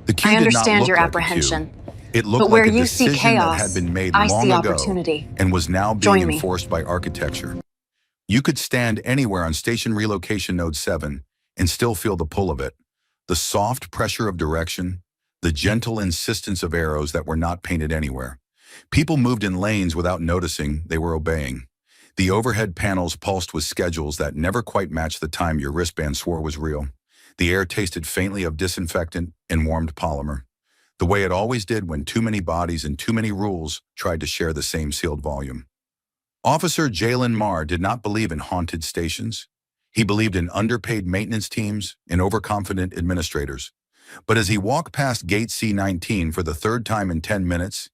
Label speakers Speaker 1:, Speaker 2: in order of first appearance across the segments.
Speaker 1: The
Speaker 2: I
Speaker 1: cue did not
Speaker 2: understand
Speaker 1: look
Speaker 2: your
Speaker 1: like a
Speaker 2: apprehension.
Speaker 1: cue. It looked
Speaker 2: But where
Speaker 1: like a
Speaker 2: you see
Speaker 1: decision that had
Speaker 2: chaos,
Speaker 1: been made
Speaker 2: I
Speaker 1: long
Speaker 2: see
Speaker 1: ago
Speaker 2: opportunity.
Speaker 1: and was now being
Speaker 2: Join me.
Speaker 1: enforced by architecture. You could stand anywhere on Station Relocation Node 7 and still feel the pull of it. The soft pressure of direction, the gentle insistence of arrows that were not painted anywhere. People moved in lanes without noticing they were obeying. The overhead panels pulsed with schedules that never quite matched the time your wristband swore was real. The air tasted faintly of disinfectant and warmed polymer, the way it always did when too many bodies and too many rules tried to share the same sealed volume. Officer Jalen Marr did not believe in haunted stations. He believed in underpaid maintenance teams and overconfident administrators. But as he walked past Gate C-19 for the third time in 10 minutes,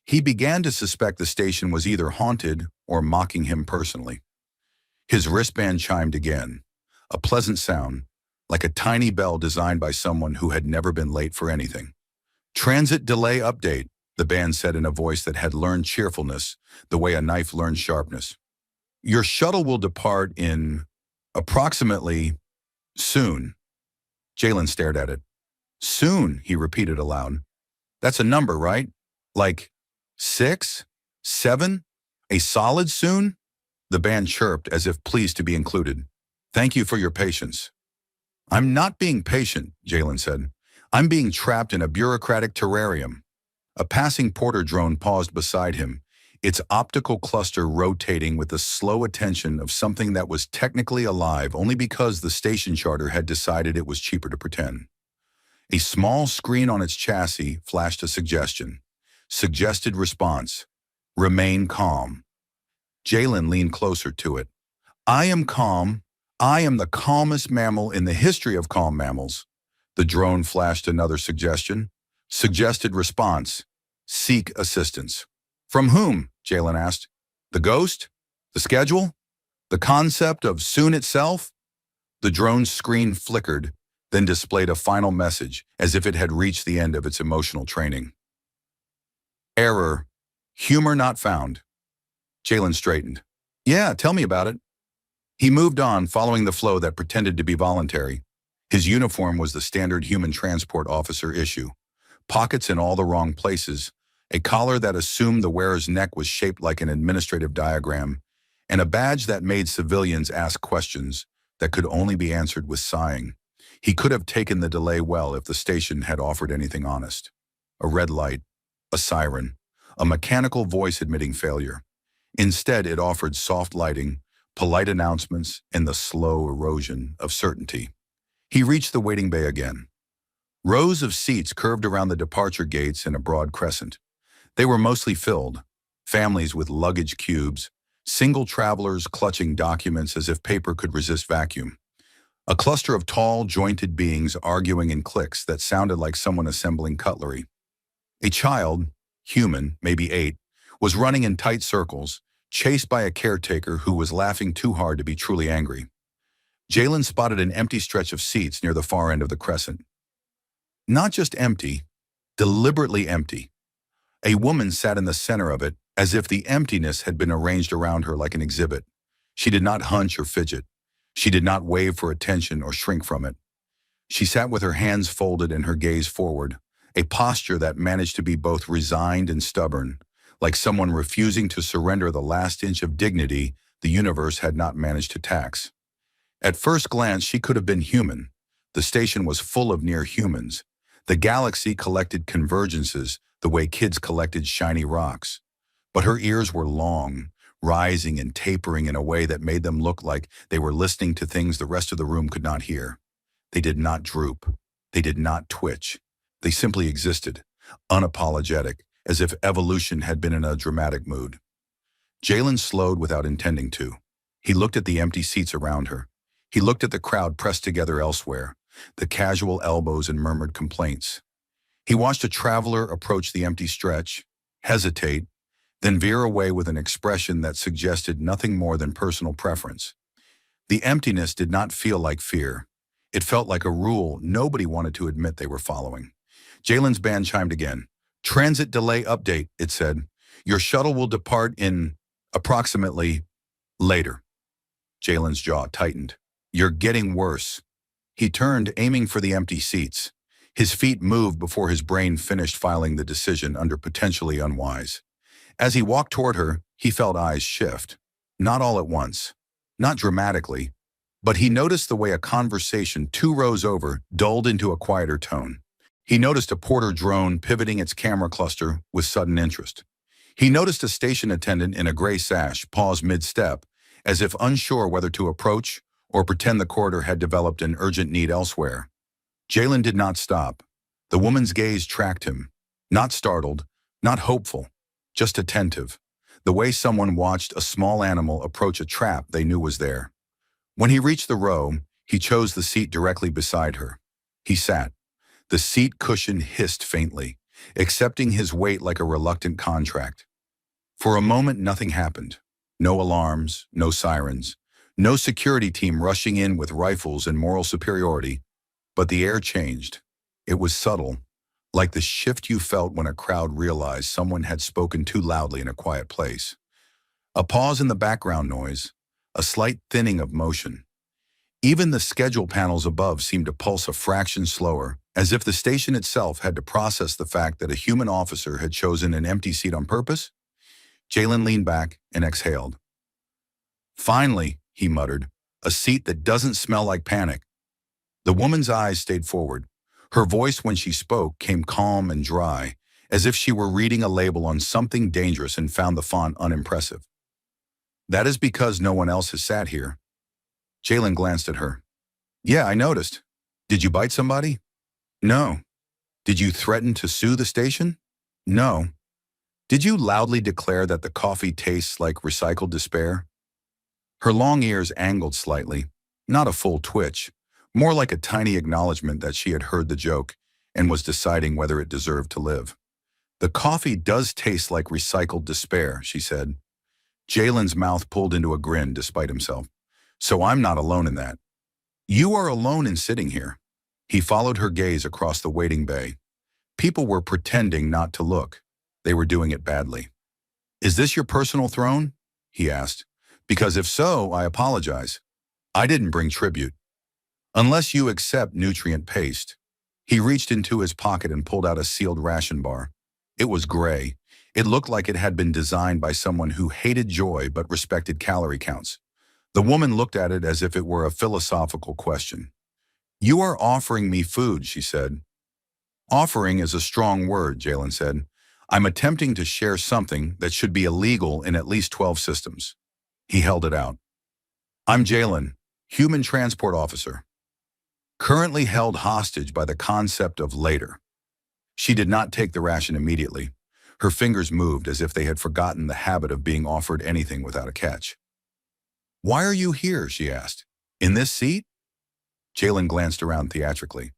Speaker 1: he began to suspect the station was either haunted or mocking him personally. His wristband chimed again, a pleasant sound, like a tiny bell designed by someone who had never been late for anything. Transit delay update, the band said in a voice that had learned cheerfulness, the way a knife learns sharpness. Your shuttle will depart in approximately soon. Jalen stared at it. Soon, he repeated aloud. That's a number, right? Like 6? 7? A solid soon? The band chirped as if pleased to be included. Thank you for your patience. I'm not being patient, Jalen said. I'm being trapped in a bureaucratic terrarium. A passing porter drone paused beside him, its optical cluster rotating with the slow attention of something that was technically alive only because the station charter had decided it was cheaper to pretend. A small screen on its chassis flashed a suggestion. Suggested response: remain calm. Jalen leaned closer to it. I am calm. I am the calmest mammal in the history of calm mammals. The drone flashed another suggestion. Suggested response: seek assistance. From whom? Jalen asked. The ghost? The schedule? The concept of soon itself? The drone's screen flickered, then displayed a final message, as if it had reached the end of its emotional training. Error. Humor not found. Jalen straightened. Yeah, tell me about it. He moved on, following the flow that pretended to be voluntary. His uniform was the standard human transport officer issue. Pockets in all the wrong places, a collar that assumed the wearer's neck was shaped like an administrative diagram, and a badge that made civilians ask questions that could only be answered with sighing. He could have taken the delay well if the station had offered anything honest. A red light, a siren, a mechanical voice admitting failure. Instead, it offered soft lighting, polite announcements, and the slow erosion of certainty. He reached the waiting bay again. Rows of seats curved around the departure gates in a broad crescent. They were mostly filled, families with luggage cubes, single travelers clutching documents as if paper could resist vacuum. A cluster of tall, jointed beings arguing in cliques that sounded like someone assembling cutlery. A child, human, maybe 8, was running in tight circles, chased by a caretaker who was laughing too hard to be truly angry. Jalen spotted an empty stretch of seats near the far end of the crescent. Not just empty, deliberately empty. A woman sat in the center of it, as if the emptiness had been arranged around her like an exhibit. She did not hunch or fidget. She did not wave for attention or shrink from it. She sat with her hands folded and her gaze forward, a posture that managed to be both resigned and stubborn, like someone refusing to surrender the last inch of dignity the universe had not managed to tax. At first glance, she could have been human. The station was full of near humans. The galaxy collected convergences the way kids collected shiny rocks. But her ears were long, rising and tapering in a way that made them look like they were listening to things the rest of the room could not hear. They did not droop. They did not twitch. They simply existed, unapologetic, as if evolution had been in a dramatic mood. Jalen slowed without intending to. He looked at the empty seats around her. He looked at the crowd pressed together elsewhere, the casual elbows and murmured complaints. He watched a traveler approach the empty stretch, hesitate, then veer away with an expression that suggested nothing more than personal preference. The emptiness did not feel like fear. It felt like a rule nobody wanted to admit they were following. Jalen's band chimed again. Transit delay update, it said. Your shuttle will depart in approximately later. Jalen's jaw tightened. You're getting worse. He turned, aiming for the empty seats. His feet moved before his brain finished filing the decision under potentially unwise. As he walked toward her, he felt eyes shift. Not all at once. Not dramatically. But he noticed the way a conversation 2 rows over dulled into a quieter tone. He noticed a porter drone pivoting its camera cluster with sudden interest. He noticed a station attendant in a gray sash pause mid-step, as if unsure whether to approach or pretend the corridor had developed an urgent need elsewhere. Jalen did not stop. The woman's gaze tracked him. Not startled, not hopeful, just attentive. The way someone watched a small animal approach a trap they knew was there. When he reached the row, he chose the seat directly beside her. He sat. The seat cushion hissed faintly, accepting his weight like a reluctant contract. For a moment, nothing happened. No alarms, no sirens, no security team rushing in with rifles and moral superiority. But the air changed. It was subtle, like the shift you felt when a crowd realized someone had spoken too loudly in a quiet place. A pause in the background noise, a slight thinning of motion. Even the schedule panels above seemed to pulse a fraction slower, as if the station itself had to process the fact that a human officer had chosen an empty seat on purpose. Jalen leaned back and exhaled. Finally, he muttered, a seat that doesn't smell like panic. The woman's eyes stayed forward. Her voice when she spoke came calm and dry, as if she were reading a label on something dangerous and found the font unimpressive. That is because no one else has sat here. Jalen glanced at her. Yeah, I noticed. Did you bite somebody? No. Did you threaten to sue the station? No. Did you loudly declare that the coffee tastes like recycled despair? Her long ears angled slightly, not a full twitch, more like a tiny acknowledgement that she had heard the joke and was deciding whether it deserved to live. The coffee does taste like recycled despair, she said. Jalen's mouth pulled into a grin despite himself. So I'm not alone in that. You are alone in sitting here. He followed her gaze across the waiting bay. People were pretending not to look. They were doing it badly. Is this your personal throne? He asked. Because if so, I apologize. I didn't bring tribute. Unless you accept nutrient paste. He reached into his pocket and pulled out a sealed ration bar. It was gray. It looked like it had been designed by someone who hated joy but respected calorie counts. The woman looked at it as if it were a philosophical question. You are offering me food, she said. Offering is a strong word, Jalen said. I'm attempting to share something that should be illegal in at least 12 systems. He held it out. I'm Jalen, Human Transport Officer. Currently held hostage by the concept of later. She did not take the ration immediately. Her fingers moved as if they had forgotten the habit of being offered anything without a catch. Why are you here, she asked. In this seat? Jalen glanced around theatrically.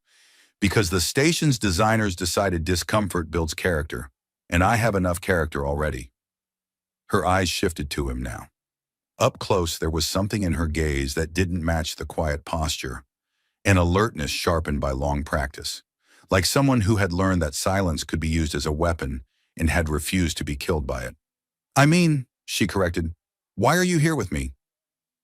Speaker 1: Because the station's designers decided discomfort builds character, and I have enough character already. Her eyes shifted to him now. Up close, there was something in her gaze that didn't match the quiet posture, an alertness sharpened by long practice, like someone who had learned that silence could be used as a weapon and had refused to be killed by it. I mean, she corrected, why are you here with me?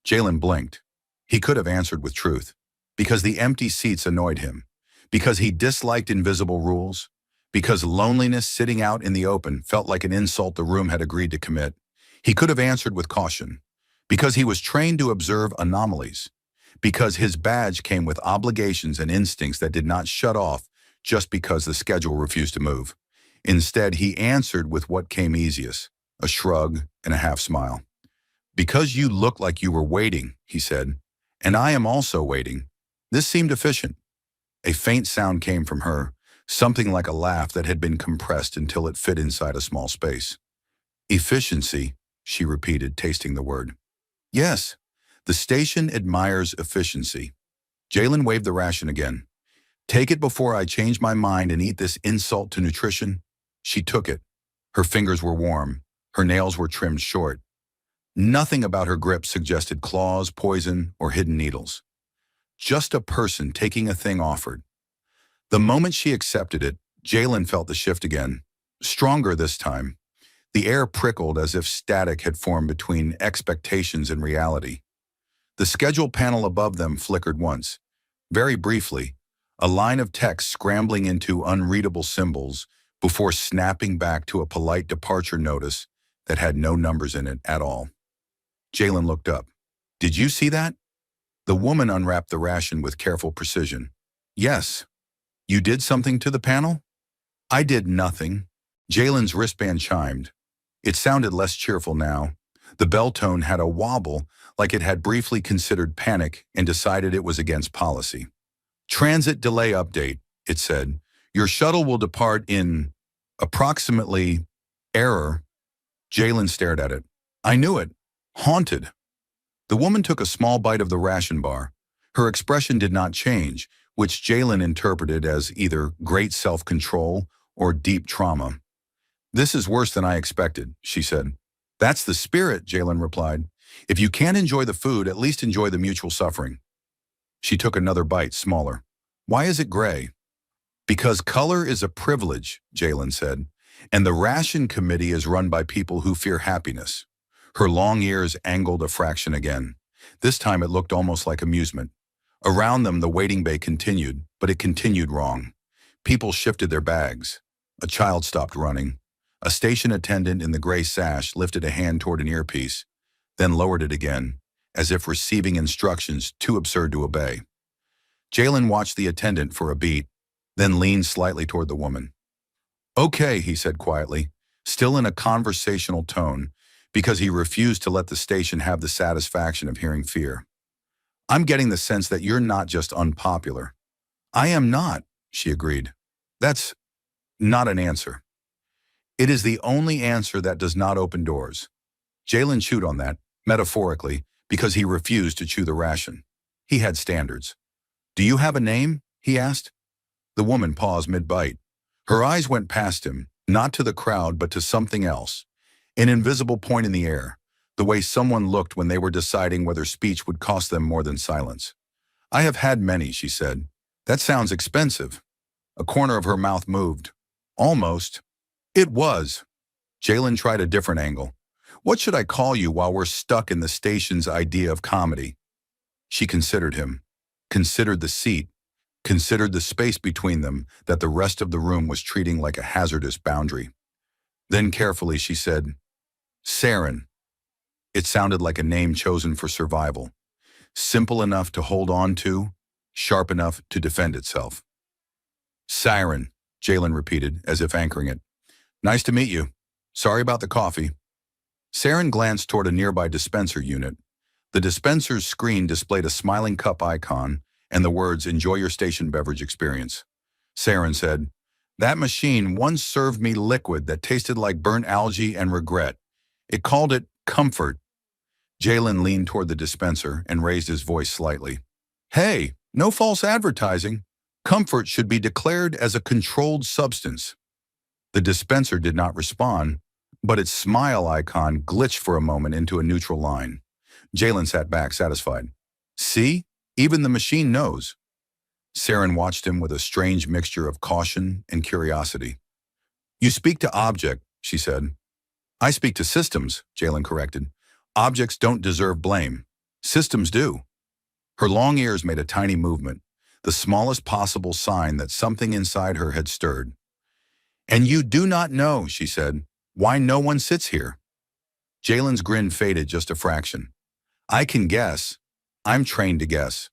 Speaker 1: Jalen blinked. He could have answered with truth. Because the empty seats annoyed him. Because he disliked invisible rules. Because loneliness sitting out in the open felt like an insult the room had agreed to commit. He could have answered with caution. Because he was trained to observe anomalies. Because his badge came with obligations and instincts that did not shut off just because the schedule refused to move. Instead, he answered with what came easiest, a shrug and a half smile. Because you look like you were waiting, he said, and I am also waiting. This seemed efficient. A faint sound came from her, something like a laugh that had been compressed until it fit inside a small space. Efficiency, she repeated, tasting the word. Yes, the station admires efficiency. Jalen waved the ration again. Take it before I change my mind and eat this insult to nutrition. She took it. Her fingers were warm. Her nails were trimmed short. Nothing about her grip suggested claws, poison, or hidden needles. Just a person taking a thing offered. The moment she accepted it, Jalen felt the shift again. Stronger this time. The air prickled as if static had formed between expectations and reality. The schedule panel above them flickered once. Very briefly, a line of text scrambling into unreadable symbols before snapping back to a polite departure notice that had no numbers in it at all. Jalen looked up. "Did you see that?" The woman unwrapped the ration with careful precision. "Yes. You did something to the panel?" "I did nothing." Jalen's wristband chimed. It sounded less cheerful now. The bell tone had a wobble, like it had briefly considered panic and decided it was against policy. "Transit delay update," it said. "Your shuttle will depart in approximately error." Jalen stared at it. "I knew it. Haunted." The woman took a small bite of the ration bar. Her expression did not change, which Jalen interpreted as either great self-control or deep trauma. "This is worse than I expected," she said. "That's the spirit," Jalen replied. "If you can't enjoy the food, at least enjoy the mutual suffering." She took another bite, smaller. "Why is it gray?" "Because color is a privilege," Jalen said, "and the ration committee is run by people who fear happiness." Her long ears angled a fraction again. This time it looked almost like amusement. Around them, the waiting bay continued, but it continued wrong. People shifted their bags. A child stopped running. A station attendant in the gray sash lifted a hand toward an earpiece, then lowered it again, as if receiving instructions too absurd to obey. Jalen watched the attendant for a beat, then leaned slightly toward the woman. "Okay," he said quietly, still in a conversational tone, because he refused to let the station have the satisfaction of hearing fear. "I'm getting the sense that you're not just unpopular." "I am not," she agreed. "That's not an answer." "It is the only answer that does not open doors." Jalen chewed on that, metaphorically, because he refused to chew the ration. He had standards. "Do you have a name?" he asked. The woman paused mid-bite. Her eyes went past him, not to the crowd but to something else. An invisible point in the air, the way someone looked when they were deciding whether speech would cost them more than silence. "I have had many," she said. "That sounds expensive." A corner of her mouth moved. "Almost." "It was." Jalen tried a different angle. "What should I call you while we're stuck in the station's idea of comedy?" She considered him, considered the seat, considered the space between them that the rest of the room was treating like a hazardous boundary. Then carefully she said, "Saren." It sounded like a name chosen for survival. Simple enough to hold on to, sharp enough to defend itself. "Siren," Jalen repeated, as if anchoring it. "Nice to meet you. Sorry about the coffee." Saren glanced toward a nearby dispenser unit. The dispenser's screen displayed a smiling cup icon and the words, "Enjoy your station beverage experience." Saren said, "That machine once served me liquid that tasted like burnt algae and regret. It called it comfort." Jalen leaned toward the dispenser and raised his voice slightly. "Hey, no false advertising. Comfort should be declared as a controlled substance." The dispenser did not respond, but its smile icon glitched for a moment into a neutral line. Jalen sat back, satisfied. "See? Even the machine knows." Saren watched him with a strange mixture of caution and curiosity. "You speak to object," she said. "I speak to systems," Jalen corrected. "Objects don't deserve blame. Systems do." Her long ears made a tiny movement, the smallest possible sign that something inside her had stirred. "And you do not know," she said, "why no one sits here." Jalen's grin faded just a fraction. "I can guess. I'm trained to guess.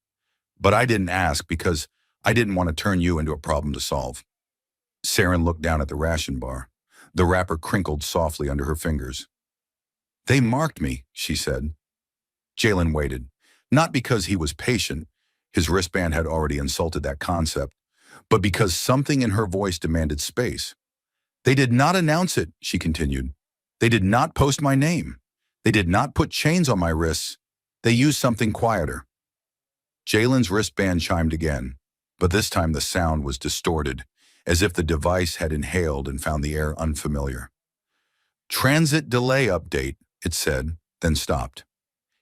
Speaker 1: But I didn't ask because I didn't want to turn you into a problem to solve." Saren looked down at the ration bar. The wrapper crinkled softly under her fingers. "They marked me," she said. Jalen waited, not because he was patient, his wristband had already insulted that concept, but because something in her voice demanded space. "They did not announce it," she continued. "They did not post my name. They did not put chains on my wrists. They used something quieter." Jalen's wristband chimed again, but this time the sound was distorted, as if the device had inhaled and found the air unfamiliar. "Transit delay update," it said, then stopped.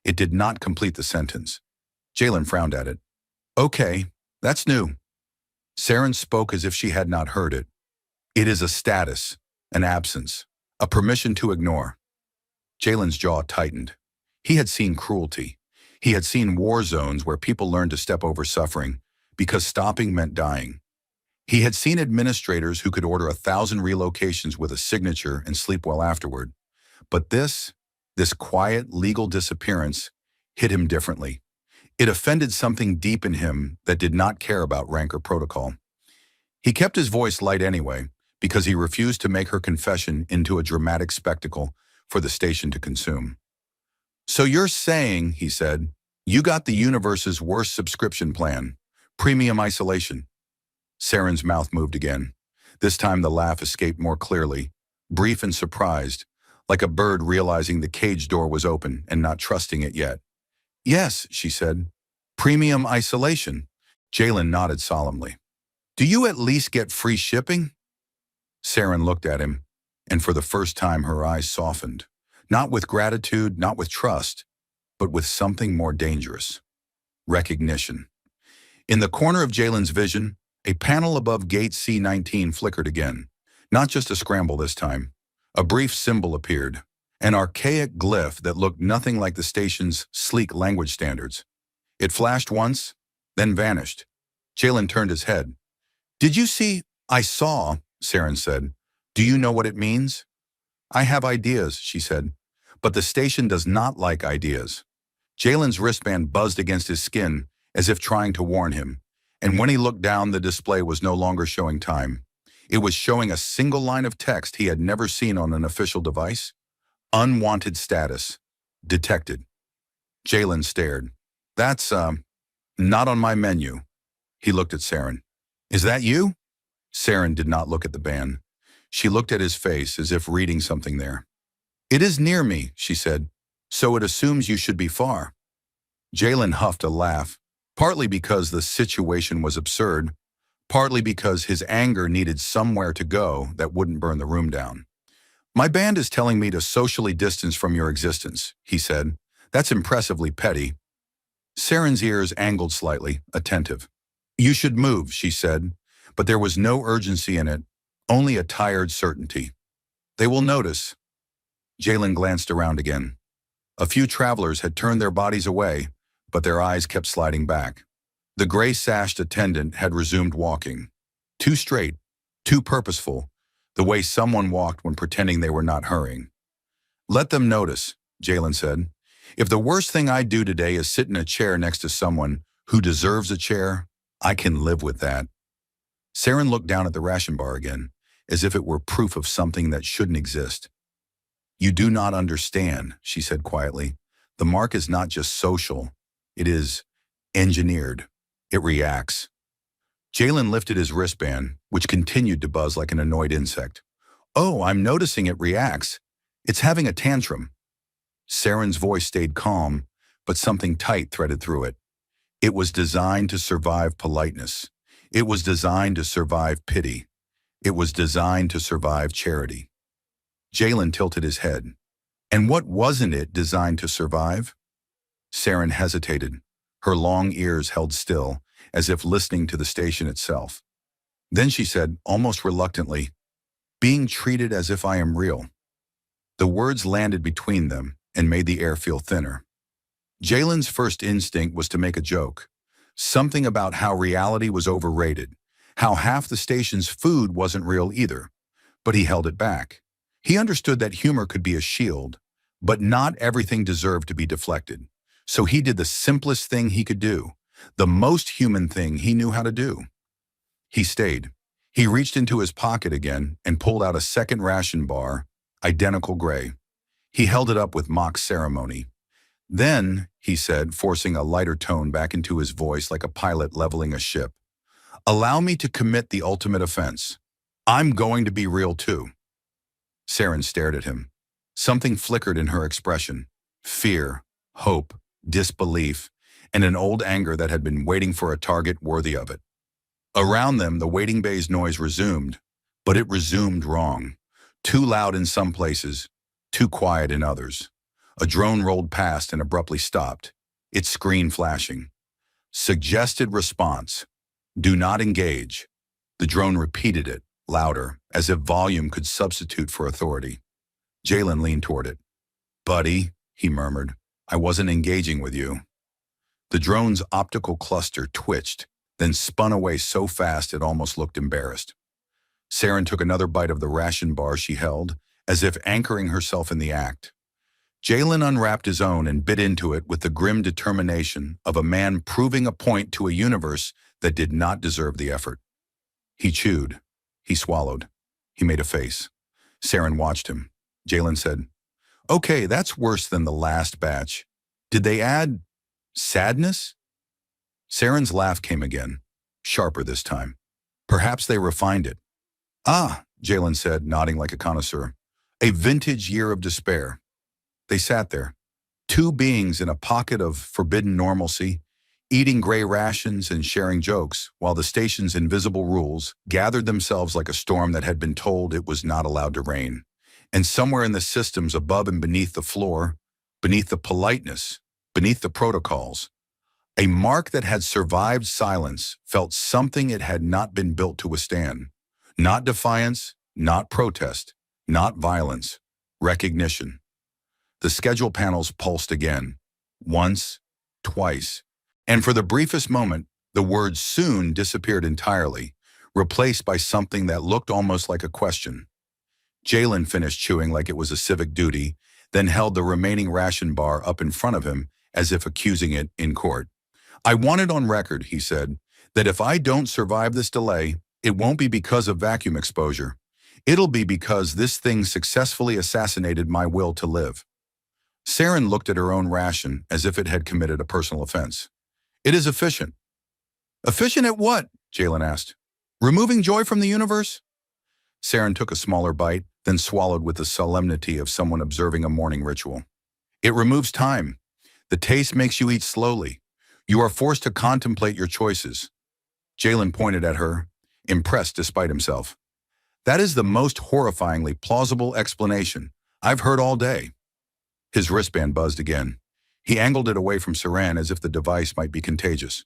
Speaker 1: It did not complete the sentence. Jalen frowned at it. "Okay, that's new." Saren spoke as if she had not heard it. "It is a status, an absence, a permission to ignore." Jalen's jaw tightened. He had seen cruelty. He had seen war zones where people learned to step over suffering, because stopping meant dying. He had seen administrators who could order 1,000 relocations with a signature and sleep well afterward. But this quiet legal disappearance hit him differently. It offended something deep in him that did not care about rank or protocol. He kept his voice light anyway, because he refused to make her confession into a dramatic spectacle for the station to consume. "So you're saying," he said, "you got the universe's worst subscription plan, premium isolation." Saren's mouth moved again. This time the laugh escaped more clearly, brief and surprised, like a bird realizing the cage door was open and not trusting it yet. "Yes," she said. "Premium isolation." Jalen nodded solemnly. "Do you at least get free shipping?" Saren looked at him, and for the first time her eyes softened, not with gratitude, not with trust, but with something more dangerous: recognition. In the corner of Jalen's vision, a panel above gate C19 flickered again. Not just a scramble this time. A brief symbol appeared, an archaic glyph that looked nothing like the station's sleek language standards. It flashed once, then vanished. Jalen turned his head. "Did you see?" "I saw," Saren said. "Do you know what it means?" "I have ideas," she said. "But the station does not like ideas." Jalen's wristband buzzed against his skin as if trying to warn him, and when he looked down, the display was no longer showing time. It was showing a single line of text he had never seen on an official device. Unwanted status. Detected. Jalen stared. "That's, not on my menu." He looked at Saren. "Is that you?" Saren did not look at the band. She looked at his face as if reading something there. "It is near me," she said, "so it assumes you should be far." Jalen huffed a laugh, partly because the situation was absurd, partly because his anger needed somewhere to go that wouldn't burn the room down. "My band is telling me to socially distance from your existence," he said. "That's impressively petty." Saren's ears angled slightly, attentive. "You should move," she said, but there was no urgency in it, only a tired certainty. "They will notice." Jalen glanced around again. A few travelers had turned their bodies away, but their eyes kept sliding back. The gray-sashed attendant had resumed walking. Too straight, too purposeful, the way someone walked when pretending they were not hurrying. "Let them notice," Jalen said. "If the worst thing I do today is sit in a chair next to someone who deserves a chair, I can live with that." Saren looked down at the ration bar again, as if it were proof of something that shouldn't exist. "You do not understand," she said quietly. "The mark is not just social. It is engineered. It reacts." Jalen lifted his wristband, which continued to buzz like an annoyed insect. "Oh, I'm noticing it reacts. It's having a tantrum." Saren's voice stayed calm, but something tight threaded through it. It was designed to survive politeness. It was designed to survive pity. It was designed to survive charity. Jalen tilted his head. "And what wasn't it designed to survive?" Saren hesitated. Her long ears held still, as if listening to the station itself. Then she said, almost reluctantly, "Being treated as if I am real." The words landed between them and made the air feel thinner. Jalen's first instinct was to make a joke. Something about how reality was overrated, how half the station's food wasn't real either. But he held it back. He understood that humor could be a shield, but not everything deserved to be deflected. So he did the simplest thing he could do, the most human thing he knew how to do. He stayed. He reached into his pocket again and pulled out a second ration bar, identical gray. He held it up with mock ceremony. "Then," he said, forcing a lighter tone back into his voice like a pilot leveling a ship, "allow me to commit the ultimate offense. I'm going to be real too." Saren stared at him. Something flickered in her expression. Fear, hope, disbelief, and an old anger that had been waiting for a target worthy of it. Around them, the waiting bay's noise resumed, but it resumed wrong. Too loud in some places, too quiet in others. A drone rolled past and abruptly stopped, its screen flashing. Suggested response. Do not engage. The drone repeated it, louder, as if volume could substitute for authority. Jalen leaned toward it. "Buddy," he murmured, "I wasn't engaging with you." The drone's optical cluster twitched, then spun away so fast it almost looked embarrassed. Saren took another bite of the ration bar she held, as if anchoring herself in the act. Jalen unwrapped his own and bit into it with the grim determination of a man proving a point to a universe that did not deserve the effort. He chewed. He swallowed. He made a face. Saren watched him. Jalen said, "Okay, that's worse than the last batch. Did they add sadness?" Saren's laugh came again, sharper this time. "Perhaps they refined it." "Ah," Jalen said, nodding like a connoisseur. "A vintage year of despair." They sat there, two beings in a pocket of forbidden normalcy, eating gray rations and sharing jokes, while the station's invisible rules gathered themselves like a storm that had been told it was not allowed to rain. And somewhere in the systems above and beneath the floor, beneath the politeness, beneath the protocols, a mark that had survived silence felt something it had not been built to withstand. Not defiance, not protest, not violence, recognition. The schedule panels pulsed again, once, twice, and for the briefest moment, the word soon disappeared entirely, replaced by something that looked almost like a question. Jalen finished chewing like it was a civic duty, then held the remaining ration bar up in front of him as if accusing it in court. "I want it on record," he said, "that if I don't survive this delay, it won't be because of vacuum exposure. It'll be because this thing successfully assassinated my will to live." Saren looked at her own ration as if it had committed a personal offense. "It is efficient." "Efficient at what?" Jalen asked. "Removing joy from the universe?" Saren took a smaller bite, then swallowed with the solemnity of someone observing a morning ritual. "It removes time. The taste makes you eat slowly. You are forced to contemplate your choices." Jalen pointed at her, impressed despite himself. "That is the most horrifyingly plausible explanation I've heard all day." His wristband buzzed again. He angled it away from Saran as if the device might be contagious.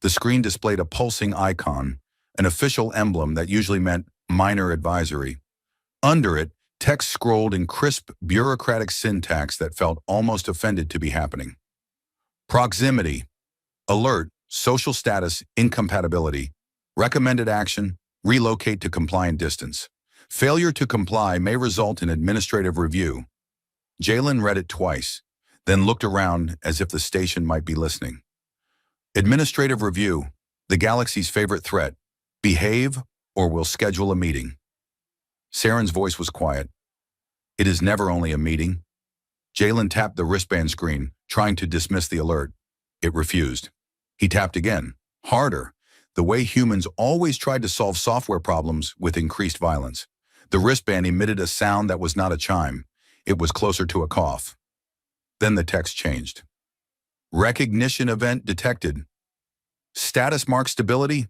Speaker 1: The screen displayed a pulsing icon, an official emblem that usually meant minor advisory. Under it, text scrolled in crisp, bureaucratic syntax that felt almost offended to be happening. Proximity. Alert. Social status. Incompatibility. Recommended action. Relocate to compliant distance. Failure to comply may result in administrative review. Jalen read it twice, then looked around as if the station might be listening. Administrative review. The galaxy's favorite threat. Behave, or we'll schedule a meeting. Saren's voice was quiet. "It is never only a meeting." Jalen tapped the wristband screen, trying to dismiss the alert. It refused. He tapped again, harder, the way humans always tried to solve software problems with increased violence. The wristband emitted a sound that was not a chime. It was closer to a cough. Then the text changed. Recognition event detected. Status mark stability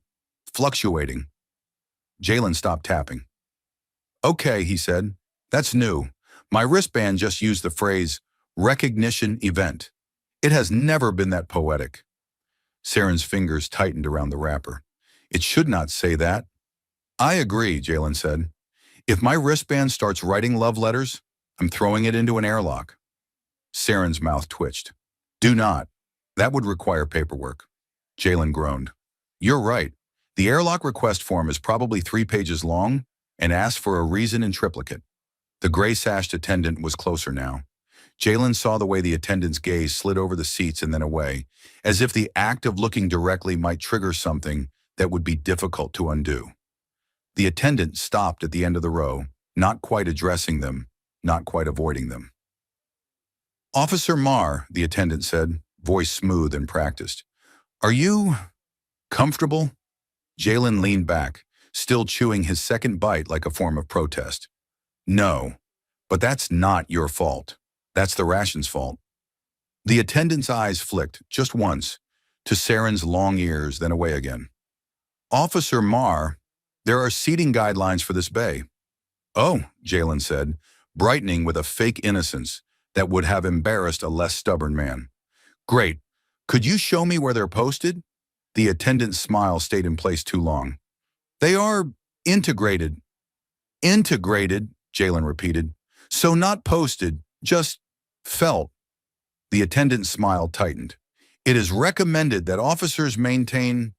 Speaker 1: fluctuating. Jalen stopped tapping. "Okay," he said. "That's new. My wristband just used the phrase recognition event. It has never been that poetic." Saren's fingers tightened around the wrapper. "It should not say that." "I agree," Jalen said. "If my wristband starts writing love letters, I'm throwing it into an airlock." Saren's mouth twitched. "Do not. That would require paperwork." Jalen groaned. "You're right. The airlock request form is probably 3 pages long and asks for a reason in triplicate." The gray-sashed attendant was closer now. Jalen saw the way the attendant's gaze slid over the seats and then away, as if the act of looking directly might trigger something that would be difficult to undo. The attendant stopped at the end of the row, not quite addressing them, not quite avoiding them. "Officer Marr," the attendant said, voice smooth and practiced. "Are you comfortable?" Jalen leaned back, still chewing his second bite like a form of protest. "No, but that's not your fault. That's the ration's fault." The attendant's eyes flicked, just once, to Saren's long ears, then away again. "Officer Marr, there are seating guidelines for this bay." "Oh," Jalen said, brightening with a fake innocence that would have embarrassed a less stubborn man. "Great. Could you show me where they're posted?" The attendant's smile stayed in place too long. "They are integrated." "Integrated," Jalen repeated. "So not posted, just felt." The attendant's smile tightened. "It is recommended that officers maintain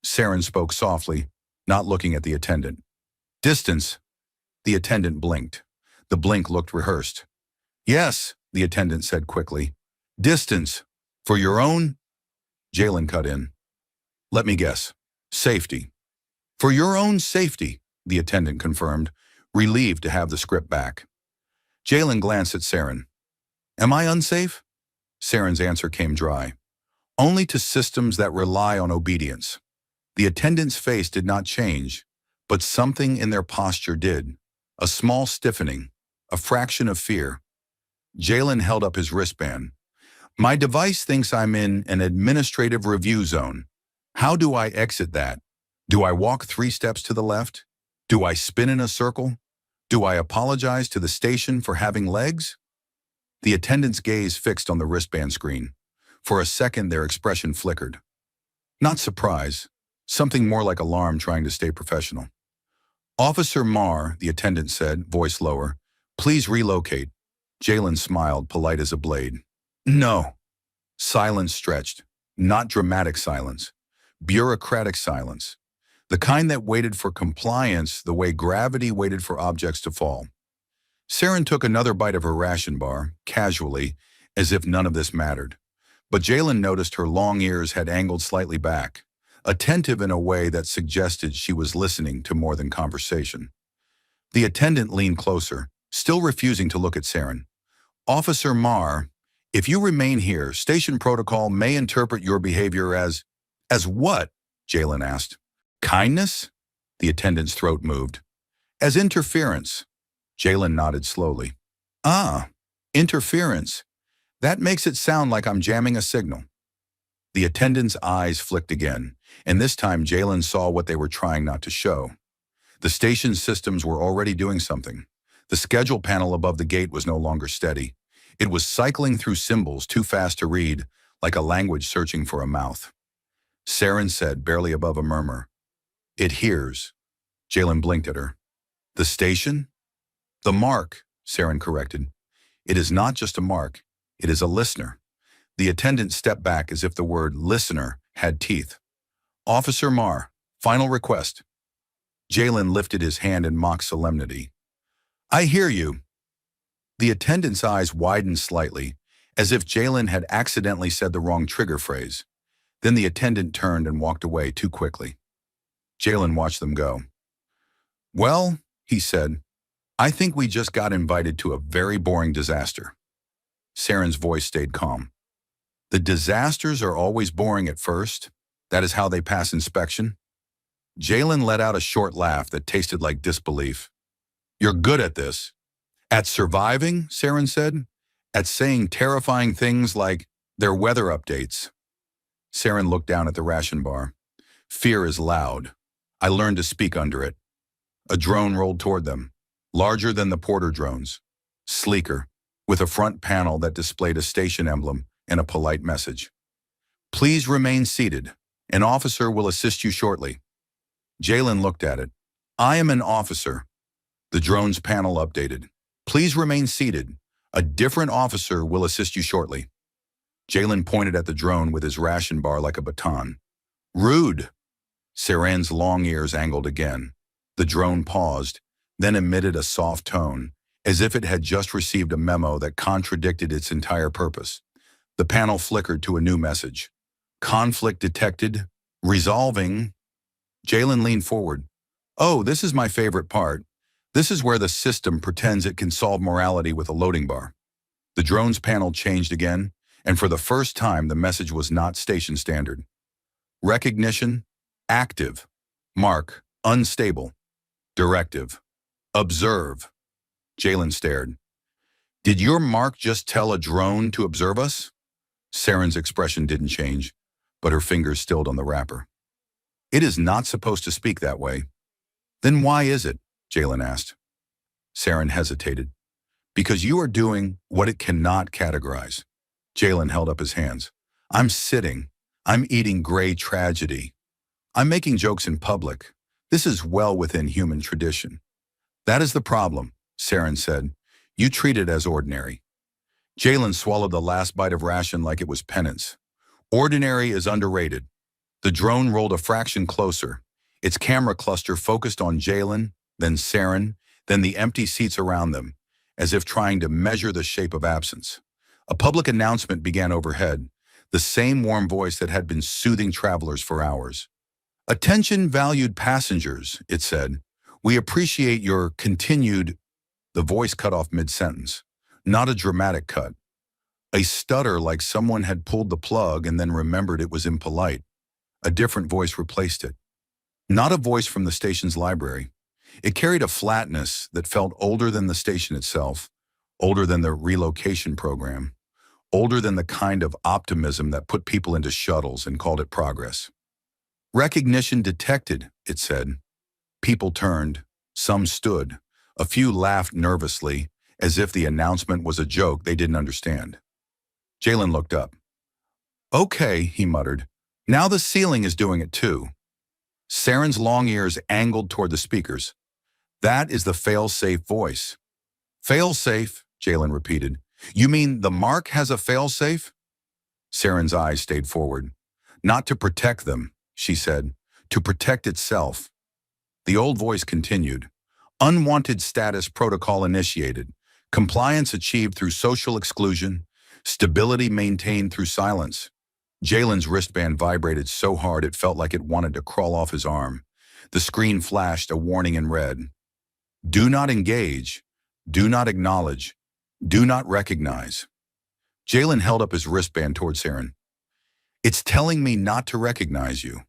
Speaker 1: Saren spoke softly, not looking at the attendant. Distance. The attendant blinked. The blink looked rehearsed. Yes, the attendant said quickly. Distance. For your own? Jalen cut in. Let me guess. Safety. For your own safety, the attendant confirmed, relieved to have the script back. Jalen glanced at Saren. Am I unsafe? Saren's answer came dry. Only to systems that rely on obedience. The attendant's face did not change, but something in their posture did. A small stiffening, a fraction of fear. Jalen held up his wristband. My device thinks I'm in an administrative review zone. How do I exit that? Do I walk 3 steps to the left? Do I spin in a circle? Do I apologize to the station for having legs? The attendant's gaze fixed on the wristband screen. For a second, their expression flickered. Not surprise, something more like alarm trying to stay professional. Officer Marr, the attendant said, voice lower, please relocate. Jalen smiled, polite as a blade. No. Silence stretched. Not dramatic silence. Bureaucratic silence. The kind that waited for compliance the way gravity waited for objects to fall. Saren took another bite of her ration bar, casually, as if none of this mattered. But Jalen noticed her long ears had angled slightly back, attentive in a way that suggested she was listening to more than conversation. The attendant leaned closer, still refusing to look at Saren. Officer Marr, if you remain here, station protocol may interpret your behavior as what? Jalen asked. Kindness? The attendant's throat moved. As interference. Jalen nodded slowly. Ah, interference. That makes it sound like I'm jamming a signal. The attendant's eyes flicked again, and this time Jalen saw what they were trying not to show. The station's systems were already doing something. The schedule panel above the gate was no longer steady. It was cycling through symbols too fast to read, like a language searching for a mouth. Saren said, barely above a murmur, It hears. Jalen blinked at her. The station? The mark, Saren corrected. It is not just a mark. It is a listener. The attendant stepped back as if the word listener had teeth. Officer Marr, final request. Jalen lifted his hand in mock solemnity. I hear you. The attendant's eyes widened slightly, as if Jalen had accidentally said the wrong trigger phrase. Then the attendant turned and walked away too quickly. Jalen watched them go. Well, he said, I think we just got invited to a very boring disaster. Saren's voice stayed calm. The disasters are always boring at first. That is how they pass inspection. Jalen let out a short laugh that tasted like disbelief. You're good at this. At surviving, Saren said. At saying terrifying things like, they're weather updates. Saren looked down at the ration bar. Fear is loud. I learned to speak under it. A drone rolled toward them, larger than the Porter drones, sleeker, with a front panel that displayed a station emblem and a polite message. Please remain seated. An officer will assist you shortly. Jalen looked at it. I am an officer. The drone's panel updated. Please remain seated. A different officer will assist you shortly. Jalen pointed at the drone with his ration bar like a baton. Rude. Saren's long ears angled again. The drone paused, then emitted a soft tone, as if it had just received a memo that contradicted its entire purpose. The panel flickered to a new message. Conflict detected. Resolving. Jalen leaned forward. Oh, this is my favorite part. This is where the system pretends it can solve morality with a loading bar. The drone's panel changed again, and for the first time the message was not station standard. Recognition, active. Mark, unstable. Directive, observe. Jalen stared. Did your mark just tell a drone to observe us? Saren's expression didn't change, but her fingers stilled on the wrapper. It is not supposed to speak that way. Then why is it? Jalen asked. Saren hesitated. Because you are doing what it cannot categorize. Jalen held up his hands. I'm sitting. I'm eating gray tragedy. I'm making jokes in public. This is well within human tradition. That is the problem, Saren said. You treat it as ordinary. Jalen swallowed the last bite of ration like it was penance. Ordinary is underrated. The drone rolled a fraction closer, its camera cluster focused on Jalen, then Saren, then the empty seats around them, as if trying to measure the shape of absence. A public announcement began overhead, the same warm voice that had been soothing travelers for hours. "Attention valued passengers," it said. "We appreciate your continued—" The voice cut off mid-sentence. Not a dramatic cut. A stutter like someone had pulled the plug and then remembered it was impolite. A different voice replaced it. Not a voice from the station's library. It carried a flatness that felt older than the station itself, older than the relocation program, older than the kind of optimism that put people into shuttles and called it progress. "Recognition detected," it said. People turned. Some stood. A few laughed nervously, as if the announcement was a joke they didn't understand. Jalen looked up. "Okay," he muttered. "Now the ceiling is doing it too." Saren's long ears angled toward the speakers. "That is the fail-safe voice." "Fail-safe," Jalen repeated. "You mean the Mark has a fail-safe?" Saren's eyes stayed forward. "Not to protect them," she said. "To protect itself." The old voice continued. "Unwanted status protocol initiated. Compliance achieved through social exclusion. Stability maintained through silence." Jalen's wristband vibrated so hard it felt like it wanted to crawl off his arm. The screen flashed a warning in red. "Do not engage. Do not acknowledge. Do not recognize." Jalen held up his wristband toward Saren. "It's telling me not to recognize you."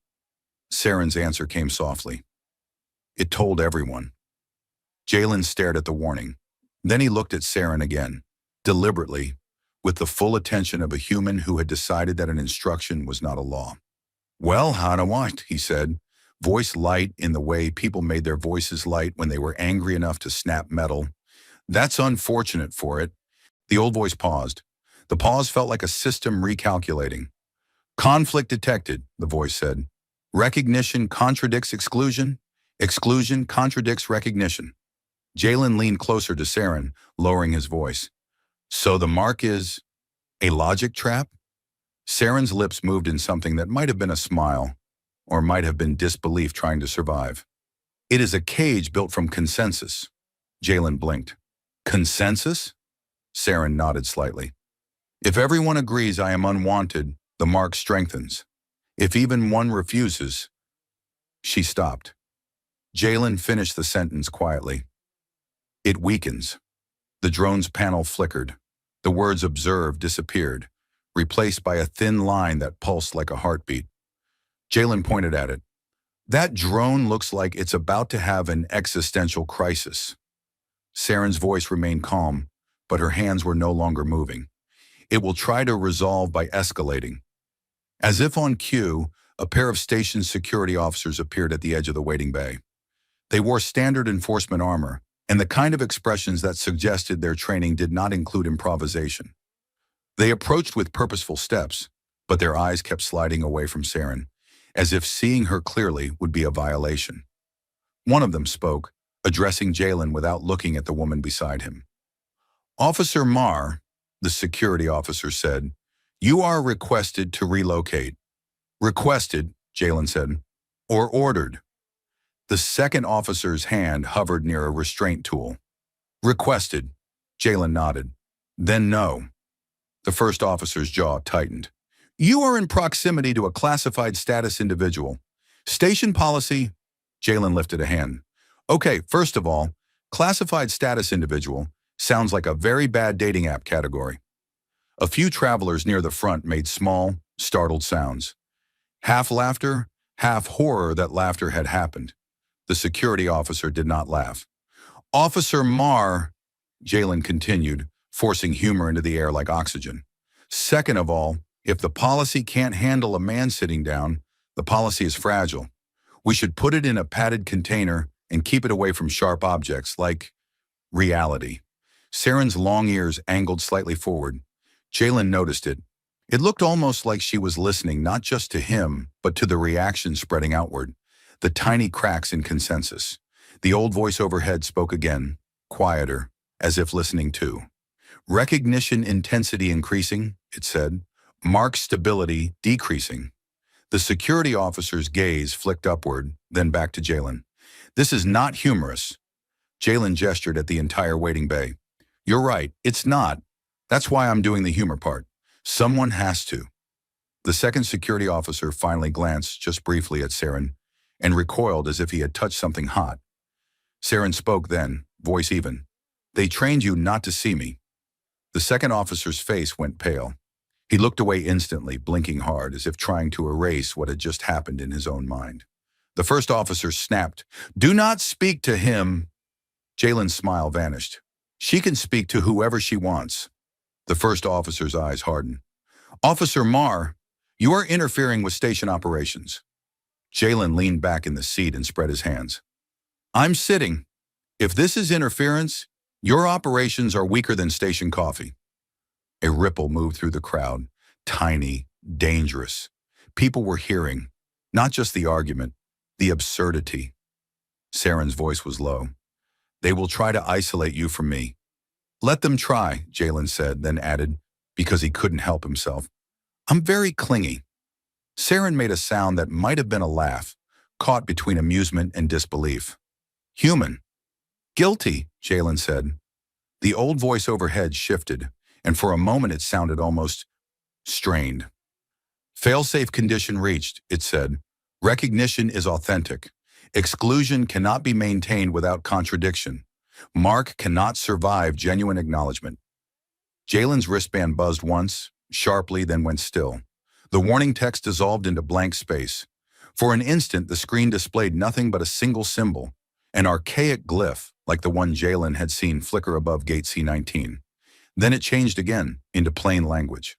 Speaker 1: Saren's answer came softly. "It told everyone." Jalen stared at the warning. Then he looked at Saren again, deliberately, with the full attention of a human who had decided that an instruction was not a law. "Well, Unwanted," he said, voice light in the way people made their voices light when they were angry enough to snap metal. "That's unfortunate for it." The old voice paused. The pause felt like a system recalculating. "Conflict detected," the voice said. "Recognition contradicts exclusion. Exclusion contradicts recognition." Jalen leaned closer to Saren, lowering his voice. "So the Mark is a logic trap?" Saren's lips moved in something that might have been a smile, or might have been disbelief trying to survive. "It is a cage built from consensus." Jalen blinked. "Consensus?" Saren nodded slightly. "If everyone agrees I am unwanted, the Mark strengthens. If even one refuses—" She stopped. Jalen finished the sentence quietly. "It weakens." The drone's panel flickered. The words "observe" disappeared, replaced by a thin line that pulsed like a heartbeat. Jalen pointed at it. "That drone looks like it's about to have an existential crisis." Saren's voice remained calm, but her hands were no longer moving. "It will try to resolve by escalating." As if on cue, a pair of station security officers appeared at the edge of the waiting bay. They wore standard enforcement armor, and the kind of expressions that suggested their training did not include improvisation. They approached with purposeful steps, but their eyes kept sliding away from Saren, as if seeing her clearly would be a violation. One of them spoke, addressing Jalen without looking at the woman beside him. "Officer Marr," the security officer said, "you are requested to relocate." "Requested," Jalen said, "or ordered?" The second officer's hand hovered near a restraint tool. "Requested," Jalen nodded. "Then no." The first officer's jaw tightened. "You are in proximity to a classified status individual. Station policy—" Jalen lifted a hand. "Okay, first of all, classified status individual sounds like a very bad dating app category." A few travelers near the front made small, startled sounds. Half laughter, half horror that laughter had happened. The security officer did not laugh. "Officer Marr," Jalen continued, forcing humor into the air like oxygen. "Second of all, if the policy can't handle a man sitting down, the policy is fragile. We should put it in a padded container and keep it away from sharp objects like reality." Saren's long ears angled slightly forward. Jalen noticed it. It looked almost like she was listening not just to him, but to the reaction spreading outward, the tiny cracks in consensus. The old voice overhead spoke again, quieter, as if listening too. "Recognition intensity increasing," it said. "Mark stability decreasing." The security officer's gaze flicked upward, then back to Jalen. This is not humorous. Jalen gestured at the entire waiting bay. You're right, it's not. That's why I'm doing the humor part. Someone has to. The second security officer finally glanced just briefly at Saren and recoiled as if he had touched something hot. Saren spoke then, voice even. They trained you not to see me. The second officer's face went pale. He looked away instantly, blinking hard, as if trying to erase what had just happened in his own mind. The first officer snapped, Do not speak to him. Jalen's smile vanished. She can speak to whoever she wants. The first officer's eyes hardened. Officer Marr, you are interfering with station operations. Jalen leaned back in the seat and spread his hands. I'm sitting. If this is interference, your operations are weaker than station coffee. A ripple moved through the crowd, tiny, dangerous. People were hearing, not just the argument, the absurdity. Saren's voice was low. They will try to isolate you from me. Let them try, Jalen said, then added, because he couldn't help himself. I'm very clingy. Saren made a sound that might have been a laugh, caught between amusement and disbelief. Human. Guilty, Jalen said. The old voice overhead shifted, and for a moment it sounded almost strained. Fail-safe condition reached, it said. Recognition is authentic. Exclusion cannot be maintained without contradiction. Mark cannot survive genuine acknowledgement. Jalen's wristband buzzed once, sharply, then went still. The warning text dissolved into blank space. For an instant, the screen displayed nothing but a single symbol, an archaic glyph like the one Jalen had seen flicker above gate C-19. Then it changed again into plain language.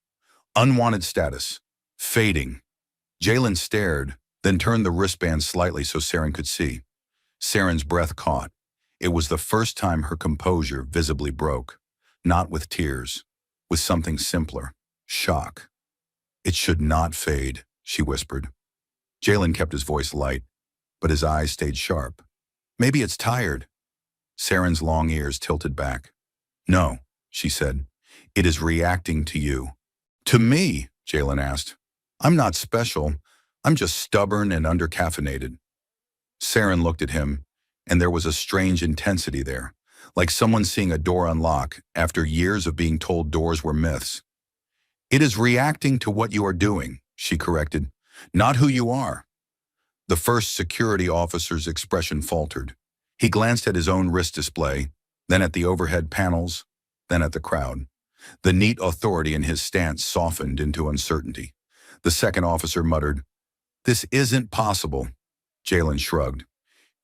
Speaker 1: Unwanted status. Fading. Jalen stared, then turned the wristband slightly so Saren could see. Saren's breath caught. It was the first time her composure visibly broke. Not with tears, with something simpler. Shock. It should not fade, she whispered. Jalen kept his voice light, but his eyes stayed sharp. Maybe it's tired. Saren's long ears tilted back. No, she said. It is reacting to you. To me, Jalen asked. I'm not special. I'm just stubborn and undercaffeinated. Saren looked at him, and there was a strange intensity there, like someone seeing a door unlock after years of being told doors were myths. It is reacting to what you are doing, she corrected, not who you are. The first security officer's expression faltered. He glanced at his own wrist display, then at the overhead panels, then at the crowd. The neat authority in his stance softened into uncertainty. The second officer muttered, This isn't possible. Jalen shrugged.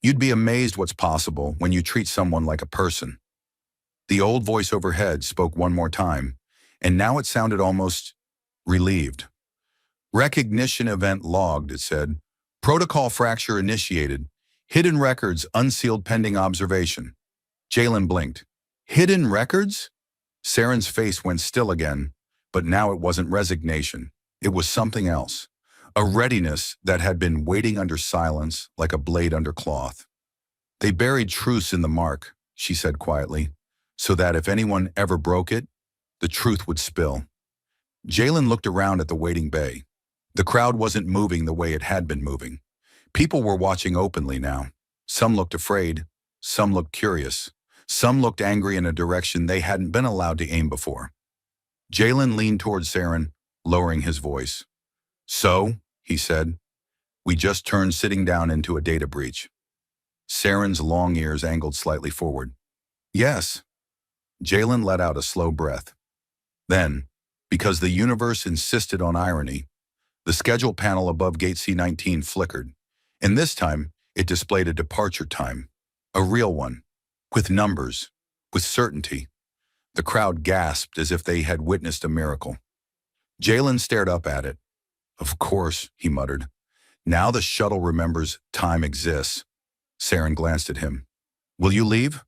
Speaker 1: You'd be amazed what's possible when you treat someone like a person. The old voice overhead spoke one more time, and now it sounded almost relieved. Recognition event logged, it said. Protocol fracture initiated. Hidden records unsealed pending observation. Jalen blinked. Hidden records? Saren's face went still again, but now it wasn't resignation. It was something else. A readiness that had been waiting under silence like a blade under cloth. They buried truths in the mark, she said quietly, so that if anyone ever broke it, the truth would spill. Jalen looked around at the waiting bay. The crowd wasn't moving the way it had been moving. People were watching openly now. Some looked afraid, some looked curious, some looked angry in a direction they hadn't been allowed to aim before. Jalen leaned towards Saren, lowering his voice. So, he said, we just turned sitting down into a data breach. Saren's long ears angled slightly forward. Yes. Jalen let out a slow breath. Then, because the universe insisted on irony, the schedule panel above gate C-19 flickered, and this time it displayed a departure time, a real one, with numbers, with certainty. The crowd gasped as if they had witnessed a miracle. Jalen stared up at it. Of course, he muttered. Now the shuttle remembers time exists. Saren glanced at him. Will you leave?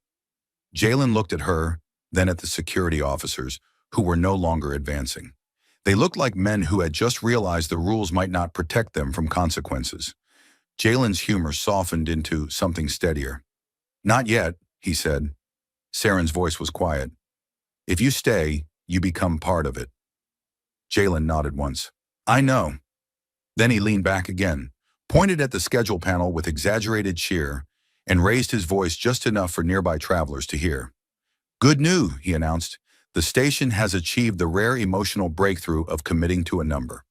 Speaker 1: Jalen looked at her, then at the security officers, who were no longer advancing. They looked like men who had just realized the rules might not protect them from consequences. Jalen's humor softened into something steadier. Not yet, he said. Saren's voice was quiet. If you stay, you become part of it. Jalen nodded once. I know. Then he leaned back again, pointed at the schedule panel with exaggerated cheer, and raised his voice just enough for nearby travelers to hear. "Good news," he announced. "The station has achieved the rare emotional breakthrough of committing to a number."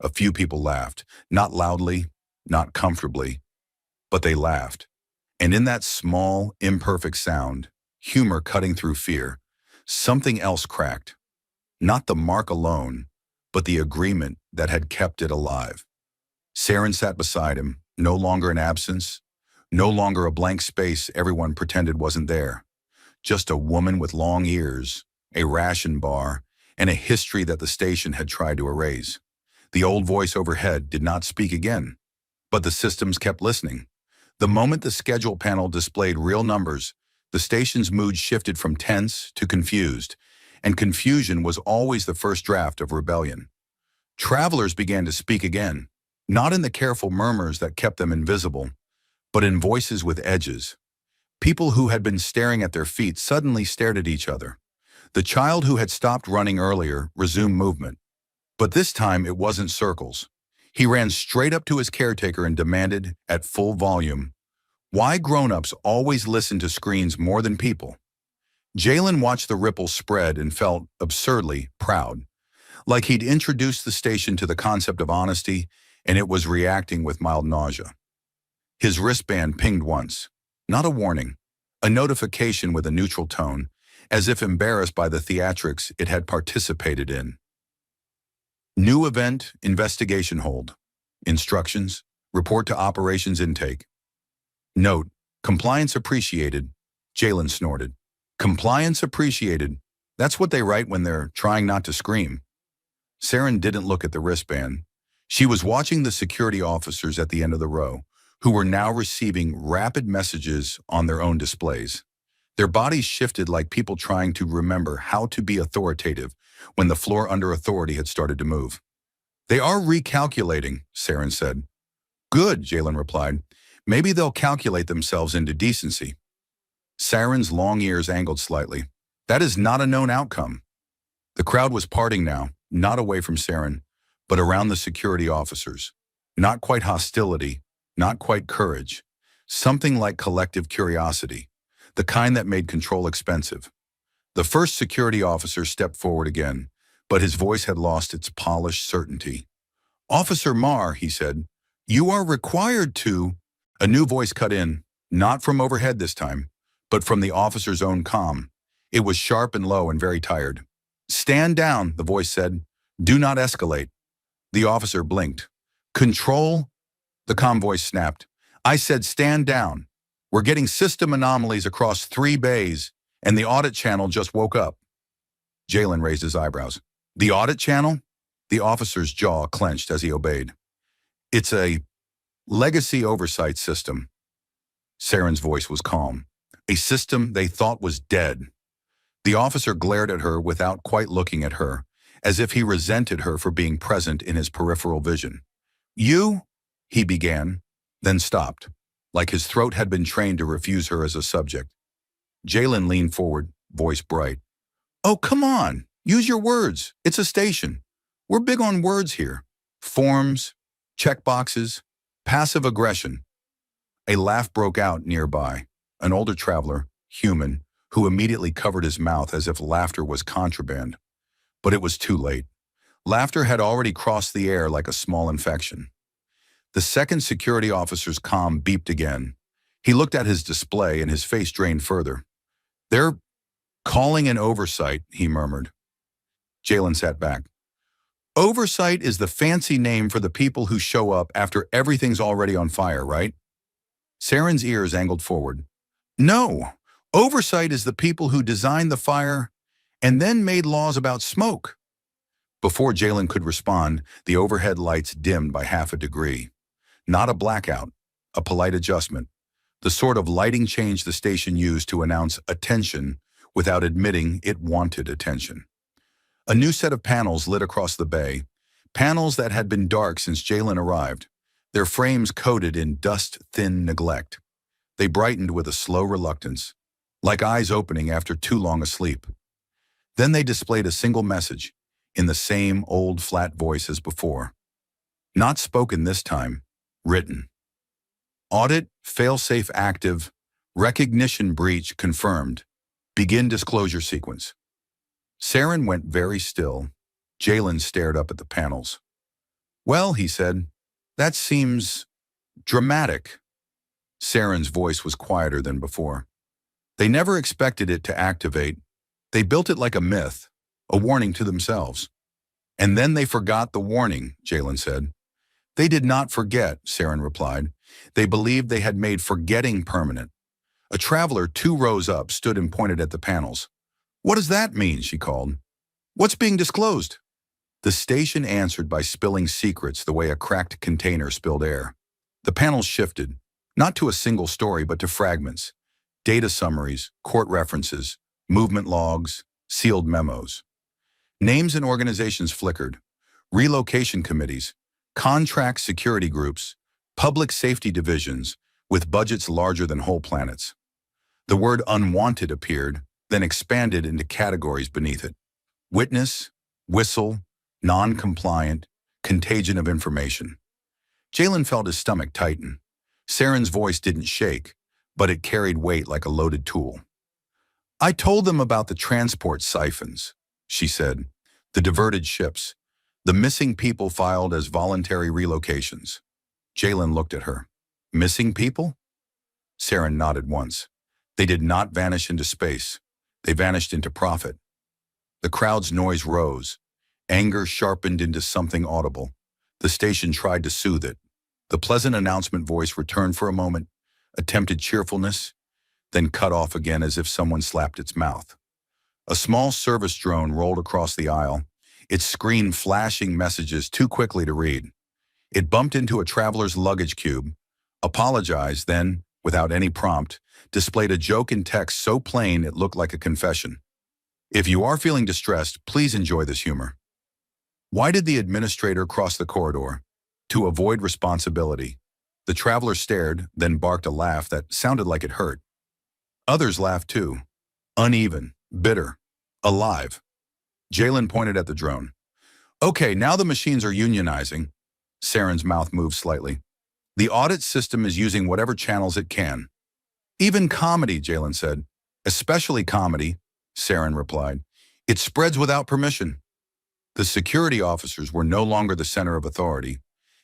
Speaker 1: A few people laughed, not loudly, not comfortably, but they laughed. And in that small, imperfect sound, humor cutting through fear, something else cracked. Not the mark alone, but the agreement that had kept it alive. Saren sat beside him, no longer an absence, no longer a blank space everyone pretended wasn't there. Just a woman with long ears, a ration bar, and a history that the station had tried to erase. The old voice overhead did not speak again, but the systems kept listening. The moment the schedule panel displayed real numbers, the station's mood shifted from tense to confused, and confusion was always the first draft of rebellion. Travelers began to speak again, not in the careful murmurs that kept them invisible, but in voices with edges. People who had been staring at their feet suddenly stared at each other. The child who had stopped running earlier resumed movement. But this time it wasn't circles. He ran straight up to his caretaker and demanded, at full volume, why grown-ups always listen to screens more than people. Jalen watched the ripples spread and felt absurdly proud, like he'd introduced the station to the concept of honesty and it was reacting with mild nausea. His wristband pinged once, not a warning, a notification with a neutral tone, as if embarrassed by the theatrics it had participated in. New event, investigation hold. Instructions, report to operations intake. Note, compliance appreciated, Jalen snorted. Compliance appreciated. That's what they write when they're trying not to scream. Saren didn't look at the wristband. She was watching the security officers at the end of the row, who were now receiving rapid messages on their own displays. Their bodies shifted like people trying to remember how to be authoritative when the floor under authority had started to move. They are recalculating, Saren said. Good, Jalen replied. Maybe they'll calculate themselves into decency. Saren's long ears angled slightly. That is not a known outcome. The crowd was parting now, not away from Saren, but around the security officers. Not quite hostility, not quite courage. Something like collective curiosity, the kind that made control expensive. The first security officer stepped forward again, but his voice had lost its polished certainty. Officer Marr, he said, you are required to... A new voice cut in, not from overhead this time, but from the officer's own comm. It was sharp and low and very tired. Stand down, the voice said. Do not escalate. The officer blinked. Control? The comm voice snapped. I said stand down. We're getting system anomalies across 3 bays, and the audit channel just woke up. Jalen raised his eyebrows. The audit channel? The officer's jaw clenched as he obeyed. It's a legacy oversight system. Saren's voice was calm. A system they thought was dead. The officer glared at her without quite looking at her, as if he resented her for being present in his peripheral vision. You? He began, then stopped, like his throat had been trained to refuse her as a subject. Jalen leaned forward, voice bright. Oh, come on. Use your words. It's a station. We're big on words here. Forms, checkboxes, passive aggression. A laugh broke out nearby. An older traveler, human, who immediately covered his mouth as if laughter was contraband. But it was too late. Laughter had already crossed the air like a small infection. The second security officer's comm beeped again. He looked at his display and his face drained further. They're calling an oversight, he murmured. Jalen sat back. Oversight is the fancy name for the people who show up after everything's already on fire, right? Saren's ears angled forward. No, oversight is the people who designed the fire and then made laws about smoke. Before Jalen could respond, the overhead lights dimmed by half a degree. Not a blackout, a polite adjustment. The sort of lighting change the station used to announce attention without admitting it wanted attention. A new set of panels lit across the bay, panels that had been dark since Jalen arrived, their frames coated in dust-thin neglect. They brightened with a slow reluctance, like eyes opening after too long a sleep. Then they displayed a single message, in the same old flat voice as before. Not spoken this time, written. Audit, failsafe active, recognition breach confirmed. Begin disclosure sequence. Saren went very still. Jalen stared up at the panels. Well, he said, that seems dramatic. Saren's voice was quieter than before. They never expected it to activate. They built it like a myth, a warning to themselves. And then they forgot the warning, Jalen said. They did not forget, Saren replied. They believed they had made forgetting permanent. A traveler 2 rows up stood and pointed at the panels. What does that mean, she called. What's being disclosed? The station answered by spilling secrets the way a cracked container spilled air. The panels shifted, not to a single story but to fragments. Data summaries, court references, movement logs, sealed memos. Names and organizations flickered. Relocation committees, contract security groups, public safety divisions with budgets larger than whole planets. The word unwanted appeared, then expanded into categories beneath it. Witness, whistle, non-compliant, contagion of information. Jalen felt his stomach tighten. Saren's voice didn't shake, but it carried weight like a loaded tool. I told them about the transport siphons, she said. The diverted ships, the missing people filed as voluntary relocations. Jalen looked at her. Missing people? Saren nodded once. They did not vanish into space. They vanished into profit. The crowd's noise rose. Anger sharpened into something audible. The station tried to soothe it. The pleasant announcement voice returned for a moment, attempted cheerfulness, then cut off again as if someone slapped its mouth. A small service drone rolled across the aisle, its screen flashing messages too quickly to read. It bumped into a traveler's luggage cube, apologized, then, without any prompt, displayed a joke in text so plain it looked like a confession. If you are feeling distressed, please enjoy this humor. Why did the administrator cross the corridor? To avoid responsibility. The traveler stared, then barked a laugh that sounded like it hurt. Others laughed too. Uneven, bitter, alive. Jalen pointed at the drone. Okay, now the machines are unionizing. Saren's mouth moved slightly. The audit system is using whatever channels it can. Even comedy, Jalen said. Especially comedy, Saren replied. It spreads without permission. The security officers were no longer the center of authority.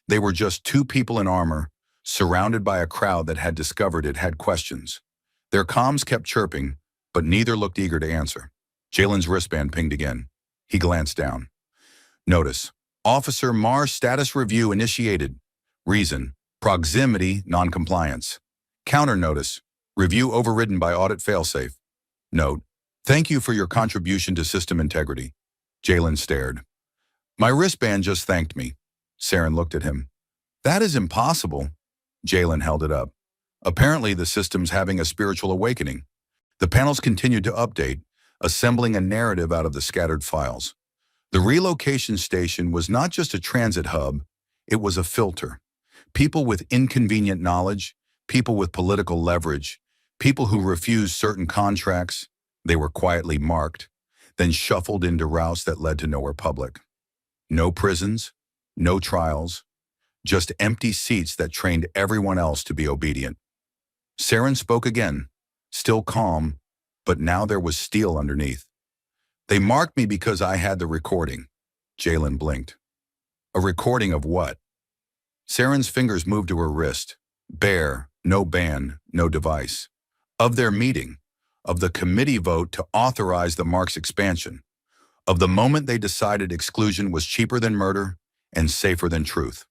Speaker 1: They were just 2 people in armor, surrounded by a crowd that had discovered it had questions. Their comms kept chirping, but neither looked eager to answer. Jalen's wristband pinged again. He glanced down. Notice, Officer Mars status review initiated. Reason, proximity, noncompliance. Counter notice, review overridden by audit failsafe. Note, thank you for your contribution to system integrity. Jalen stared. My wristband just thanked me. Saren looked at him. That is impossible. Jalen held it up. Apparently the system's having a spiritual awakening. The panels continued to update, assembling a narrative out of the scattered files. The relocation station was not just a transit hub, it was a filter. People with inconvenient knowledge, people with political leverage, people who refused certain contracts, they were quietly marked, then shuffled into routes that led to nowhere public. No prisons, no trials, just empty seats that trained everyone else to be obedient. Saren spoke again, still calm, but now there was steel underneath. They marked me because I had the recording. Jalen blinked. A recording of what? Saren's fingers moved to her wrist. Bare, no ban, no device. Of their meeting, of the committee vote to authorize the mark's expansion, of the moment they decided exclusion was cheaper than murder and safer than truth.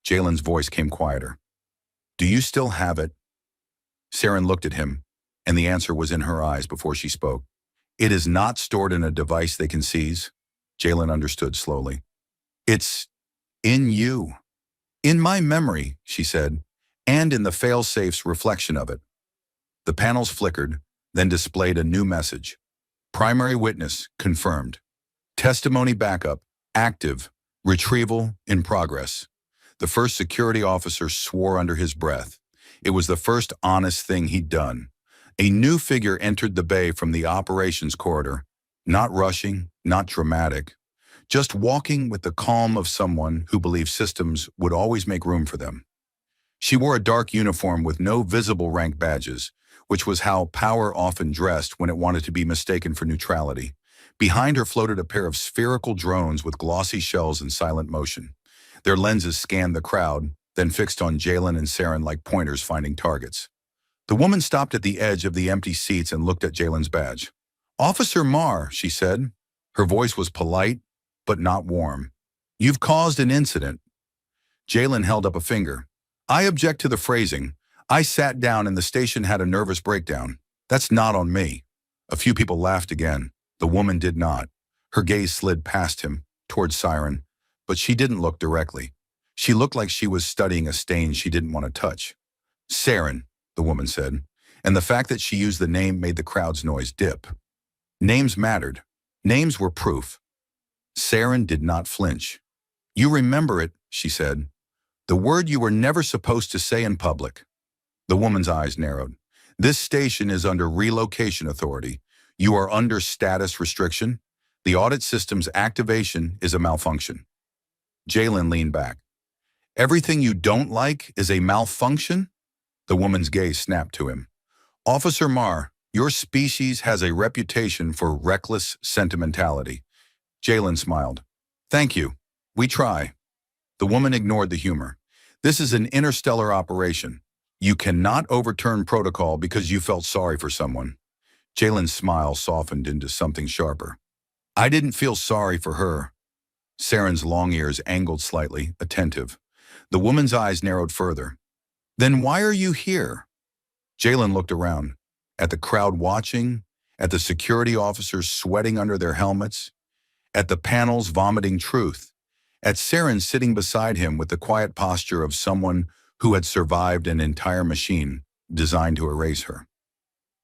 Speaker 1: Jalen's voice came quieter. Do you still have it? Saren looked at him, and the answer was in her eyes before she spoke. It is not stored in a device they can seize. Jalen understood slowly. It's in you. In my memory, she said, and in the fail-safe's reflection of it. The panels flickered, then displayed a new message. Primary witness, confirmed. Testimony backup, active. Retrieval, in progress. The first security officer swore under his breath. It was the first honest thing he'd done. A new figure entered the bay from the operations corridor, not rushing, not dramatic, just walking with the calm of someone who believes systems would always make room for them. She wore a dark uniform with no visible rank badges, which was how power often dressed when it wanted to be mistaken for neutrality. Behind her floated a pair of spherical drones with glossy shells and silent motion. Their lenses scanned the crowd, then fixed on Jalen and Saren like pointers finding targets. The woman stopped at the edge of the empty seats and looked at Jalen's badge. "Officer Marr," she said. Her voice was polite, but not warm. "You've caused an incident." Jalen held up a finger. "I object to the phrasing. I sat down and the station had a nervous breakdown. That's not on me." A few people laughed again. The woman did not. Her gaze slid past him, towards Siren, but she didn't look directly. She looked like she was studying a stain she didn't want to touch. "Saren," the woman said, and the fact that she used the name made the crowd's noise dip. Names mattered. Names were proof. Saren did not flinch. "You remember it," she said. "The word you were never supposed to say in public." The woman's eyes narrowed. "This station is under relocation authority. You are under status restriction. The audit system's activation is a malfunction." Jalen leaned back. "Everything you don't like is a malfunction?" The woman's gaze snapped to him. "Officer Marr, your species has a reputation for reckless sentimentality." Jalen smiled. "Thank you. We try." The woman ignored the humor. "This is an interstellar operation. You cannot overturn protocol because you felt sorry for someone." Jalen's smile softened into something sharper. "I didn't feel sorry for her." Saren's long ears angled slightly, attentive. The woman's eyes narrowed further. "Then why are you here?" Jalen looked around, at the crowd watching, at the security officers sweating under their helmets, at the panels vomiting truth, at Saren sitting beside him with the quiet posture of someone who had survived an entire machine designed to erase her.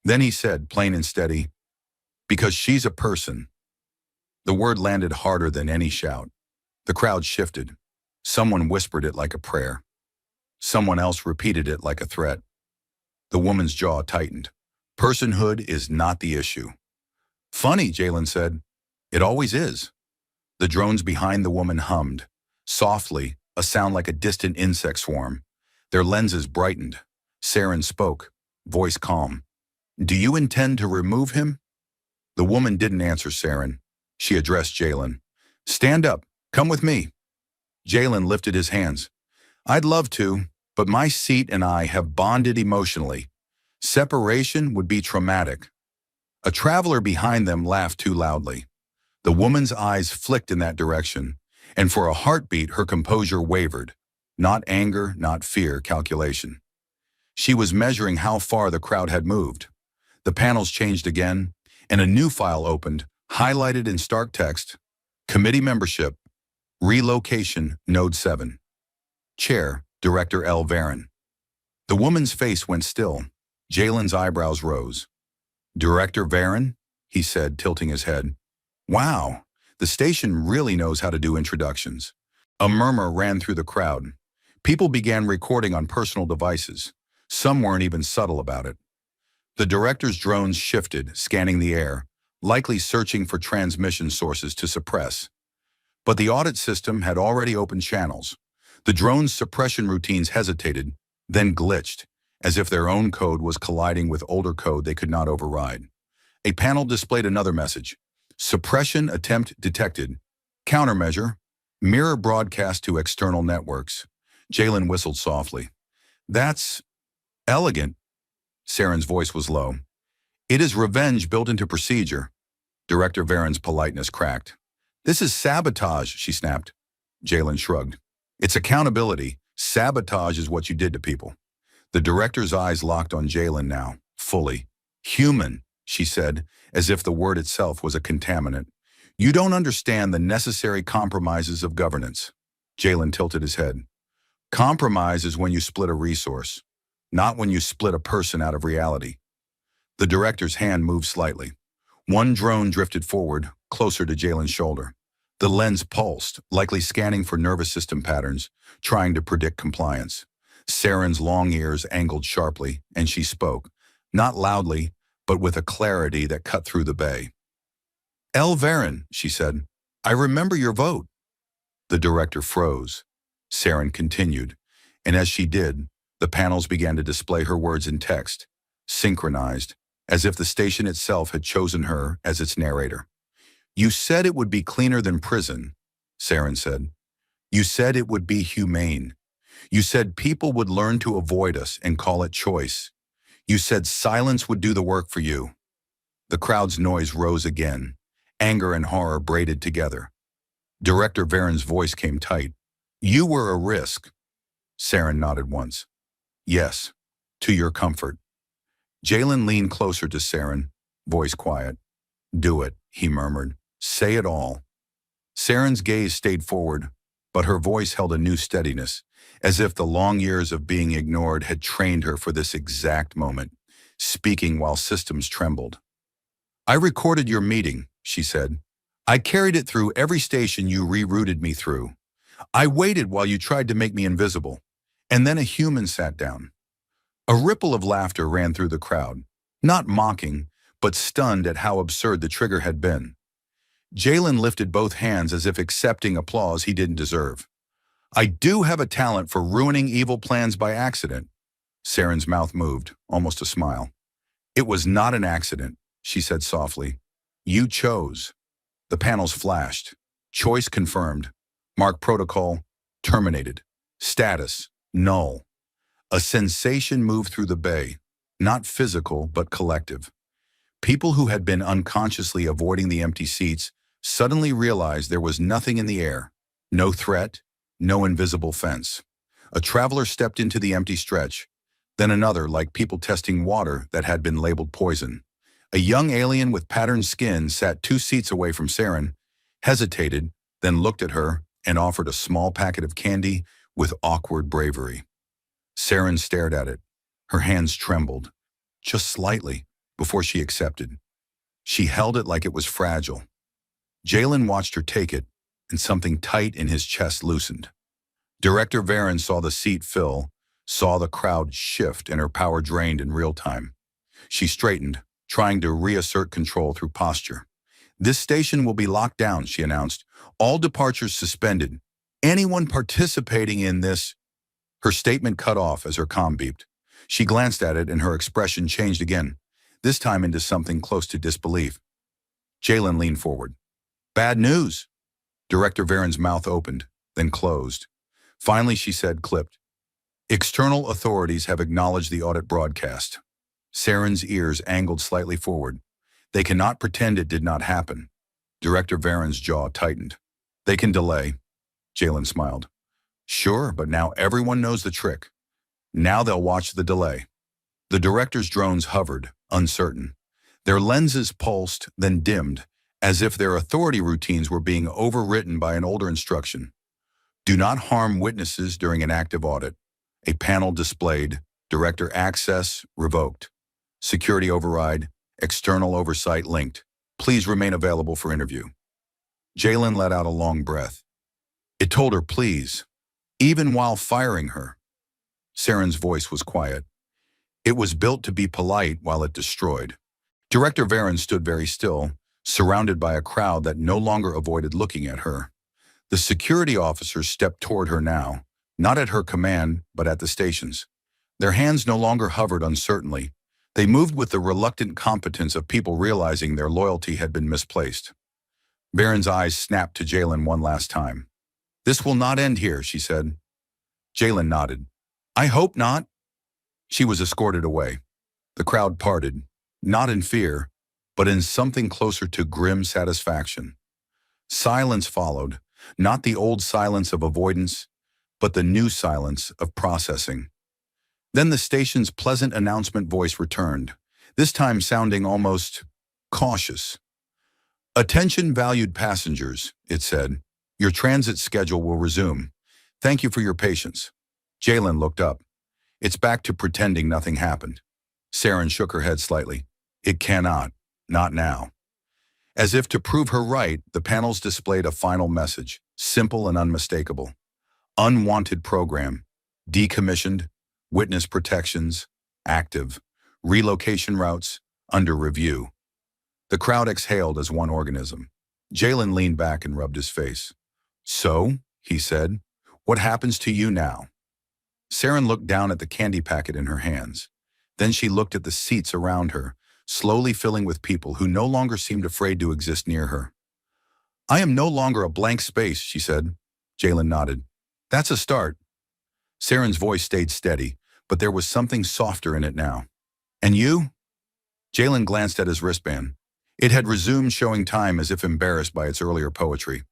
Speaker 1: Then he said, plain and steady, "Because she's a person." The word landed harder than any shout. The crowd shifted. Someone whispered it like a prayer. Someone else repeated it like a threat. The woman's jaw tightened. "Personhood is not the issue." "Funny," Jalen said. "It always is." The drones behind the woman hummed. Softly, a sound like a distant insect swarm. Their lenses brightened. Saren spoke, voice calm. "Do you intend to remove him?" The woman didn't answer Saren. She addressed Jalen. "Stand up. Come with me." Jalen lifted his hands. "I'd love to, but my seat and I have bonded emotionally. Separation would be traumatic." A traveler behind them laughed too loudly. The woman's eyes flicked in that direction, and for a heartbeat her composure wavered. Not anger, not fear, calculation. She was measuring how far the crowd had moved. The panels changed again, and a new file opened, highlighted in stark text, "Committee Membership, Relocation, Node 7. Chair, Director L. Varon." The woman's face went still. Jalen's eyebrows rose. "Director Varon?" he said, tilting his head. "Wow, the station really knows how to do introductions." A murmur ran through the crowd. People began recording on personal devices. Some weren't even subtle about it. The director's drones shifted, scanning the air, likely searching for transmission sources to suppress. But the audit system had already opened channels. The drone's suppression routines hesitated, then glitched, as if their own code was colliding with older code they could not override. A panel displayed another message. "Suppression attempt detected. Countermeasure. Mirror broadcast to external networks." Jalen whistled softly. "That's elegant." Saren's voice was low. "It is revenge built into procedure." Director Varon's politeness cracked. "This is sabotage," she snapped. Jalen shrugged. "It's accountability. Sabotage is what you did to people." The director's eyes locked on Jalen now, fully. "Human," she said, as if the word itself was a contaminant. "You don't understand the necessary compromises of governance." Jalen tilted his head. "Compromise is when you split a resource, not when you split a person out of reality." The director's hand moved slightly. One drone drifted forward, closer to Jalen's shoulder. The lens pulsed, likely scanning for nervous system patterns, trying to predict compliance. Saren's long ears angled sharply, and she spoke, not loudly, but with a clarity that cut through the bay. "L. Varon," she said. I remember your vote. The director froze. Saren continued, and as she did, the panels began to display her words in text, synchronized, as if the station itself had chosen her as its narrator. You said it would be cleaner than prison, Saren said. You said it would be humane. You said people would learn to avoid us and call it choice. You said silence would do the work for you. The crowd's noise rose again. Anger and horror braided together. Director Varen's voice came tight. You were a risk. Saren nodded once. Yes, to your comfort. Jalen leaned closer to Saren, voice quiet. Do it, he murmured. Say it all. Saren's gaze stayed forward, but her voice held a new steadiness, as if the long years of being ignored had trained her for this exact moment, speaking while systems trembled. I recorded your meeting, she said. I carried it through every station you rerouted me through. I waited while you tried to make me invisible, and then a human sat down. A ripple of laughter ran through the crowd, not mocking, but stunned at how absurd the trigger had been. Jalen lifted both hands as if accepting applause he didn't deserve. I do have a talent for ruining evil plans by accident. Saren's mouth moved, almost a smile. It was not an accident, she said softly. You chose. The panels flashed. Choice confirmed. Mark protocol terminated. Status null. A sensation moved through the bay, not physical but collective. People who had been unconsciously avoiding the empty seats suddenly realized there was nothing in the air. No threat, no invisible fence. A traveler stepped into the empty stretch, then another like people testing water that had been labeled poison. A young alien with patterned skin sat 2 seats away from Saren, hesitated, then looked at her and offered a small packet of candy with awkward bravery. Saren stared at it. Her hands trembled, just slightly, before she accepted. She held it like it was fragile. Jalen watched her take it, and something tight in his chest loosened. Director Varen saw the seat fill, saw the crowd shift, and her power drained in real time. She straightened, trying to reassert control through posture. This station will be locked down, she announced. All departures suspended. Anyone participating in this... Her statement cut off as her comm beeped. She glanced at it and her expression changed again, this time into something close to disbelief. Jalen leaned forward. Bad news. Director Varen's mouth opened, then closed. Finally, she said, clipped. External authorities have acknowledged the audit broadcast. Saren's ears angled slightly forward. They cannot pretend it did not happen. Director Varen's jaw tightened. They can delay. Jalen smiled. Sure, but now everyone knows the trick. Now they'll watch the delay. The director's drones hovered, uncertain. Their lenses pulsed, then dimmed, as if their authority routines were being overwritten by an older instruction. Do not harm witnesses during an active audit. A panel displayed, director access revoked. Security override, external oversight linked. Please remain available for interview. Jalen let out a long breath. It told her please, even while firing her. Saren's voice was quiet. It was built to be polite while it destroyed. Director Varen stood very still, surrounded by a crowd that no longer avoided looking at her. The security officers stepped toward her now, not at her command, but at the stations. Their hands no longer hovered uncertainly. They moved with the reluctant competence of people realizing their loyalty had been misplaced. Varen's eyes snapped to Jalen one last time. This will not end here, she said. Jalen nodded. I hope not. She was escorted away. The crowd parted, not in fear, but in something closer to grim satisfaction. Silence followed, not the old silence of avoidance, but the new silence of processing. Then the station's pleasant announcement voice returned, this time sounding almost cautious. Attention valued passengers, it said. Your transit schedule will resume. Thank you for your patience. Jalen looked up. It's back to pretending nothing happened. Saren shook her head slightly. It cannot. Not now. As if to prove her right, the panels displayed a final message, simple and unmistakable. Unwanted program. Decommissioned. Witness protections. Active. Relocation routes. Under review. The crowd exhaled as one organism. Jalen leaned back and rubbed his face. "So," he said, "what happens to you now?" Saren looked down at the candy packet in her hands. Then she looked at the seats around her, slowly filling with people who no longer seemed afraid to exist near her. "I am no longer a blank space," she said. Jalen nodded. "That's a start." Saren's voice stayed steady, but there was something softer in it now. "And you?" Jalen glanced at his wristband. It had resumed showing time as if embarrassed by its earlier poetry.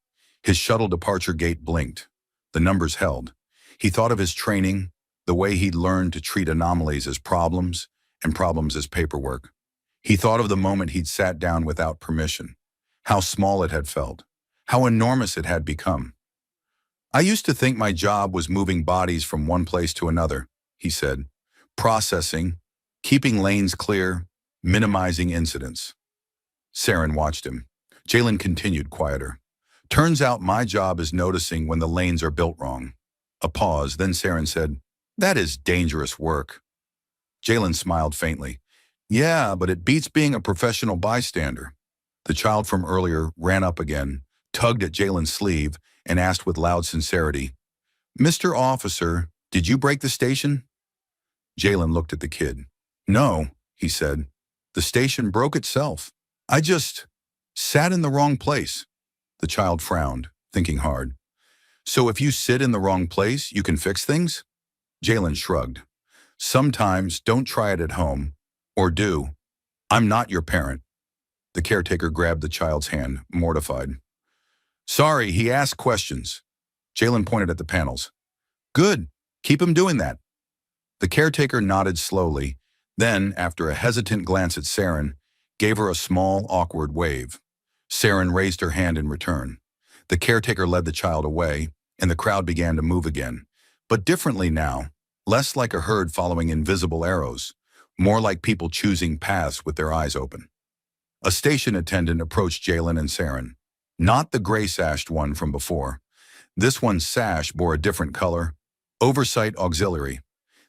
Speaker 1: His shuttle departure gate blinked. The numbers held. He thought of his training, the way he'd learned to treat anomalies as problems and problems as paperwork. He thought of the moment he'd sat down without permission, how small it had felt, how enormous it had become. "I used to think my job was moving bodies from one place to another," he said, "processing, keeping lanes clear, minimizing incidents." Saren watched him. Jalen continued quieter. "Turns out my job is noticing when the lanes are built wrong." A pause, then Saren said, "That is dangerous work." Jalen smiled faintly. "Yeah, but it beats being a professional bystander." The child from earlier ran up again, tugged at Jalen's sleeve, and asked with loud sincerity, "Mr. Officer, did you break the station?" Jalen looked at the kid. "No," he said. "The station broke itself. I just sat in the wrong place." The child frowned, thinking hard. "So if you sit in the wrong place, you can fix things?" Jalen shrugged. "Sometimes don't try it at home. Or do. I'm not your parent." The caretaker grabbed the child's hand, mortified. "Sorry, he asked questions." Jalen pointed at the panels. "Good. Keep him doing that." The caretaker nodded slowly, then, after a hesitant glance at Saren, gave her a small, awkward wave. Saren raised her hand in return. The caretaker led the child away, and the crowd began to move again, but differently now, less like a herd following invisible arrows, more like people choosing paths with their eyes open. A station attendant approached Jalen and Saren. Not the gray-sashed one from before. This one's sash bore a different color. Oversight Auxiliary.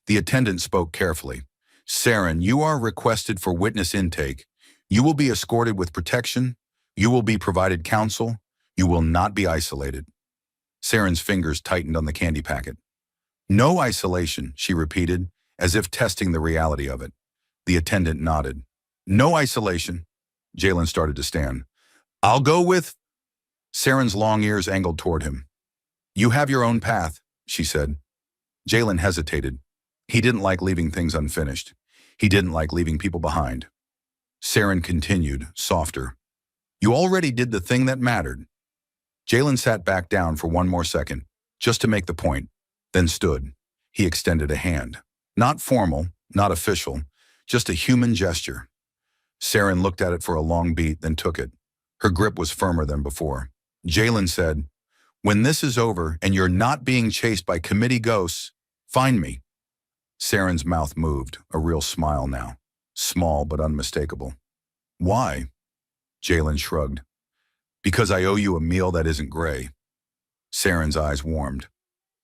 Speaker 1: The attendant spoke carefully. "Saren, you are requested for witness intake. You will be escorted with protection. You will be provided counsel. You will not be isolated." Saren's fingers tightened on the candy packet. "No isolation," she repeated, as if testing the reality of it. The attendant nodded. "No isolation." Jalen started to stand. "I'll go with—" Saren's long ears angled toward him. "You have your own path," she said. Jalen hesitated. He didn't like leaving things unfinished. He didn't like leaving people behind. Saren continued, softer. "You already did the thing that mattered." Jalen sat back down for one more second, just to make the point, then stood. He extended a hand. Not formal, not official, just a human gesture. Saren looked at it for a long beat, then took it. Her grip was firmer than before. Jalen said, "When this is over and you're not being chased by committee ghosts, find me." Saren's mouth moved, a real smile now. Small but unmistakable. "Why?" Jalen shrugged. "Because I owe you a meal that isn't gray." Saren's eyes warmed.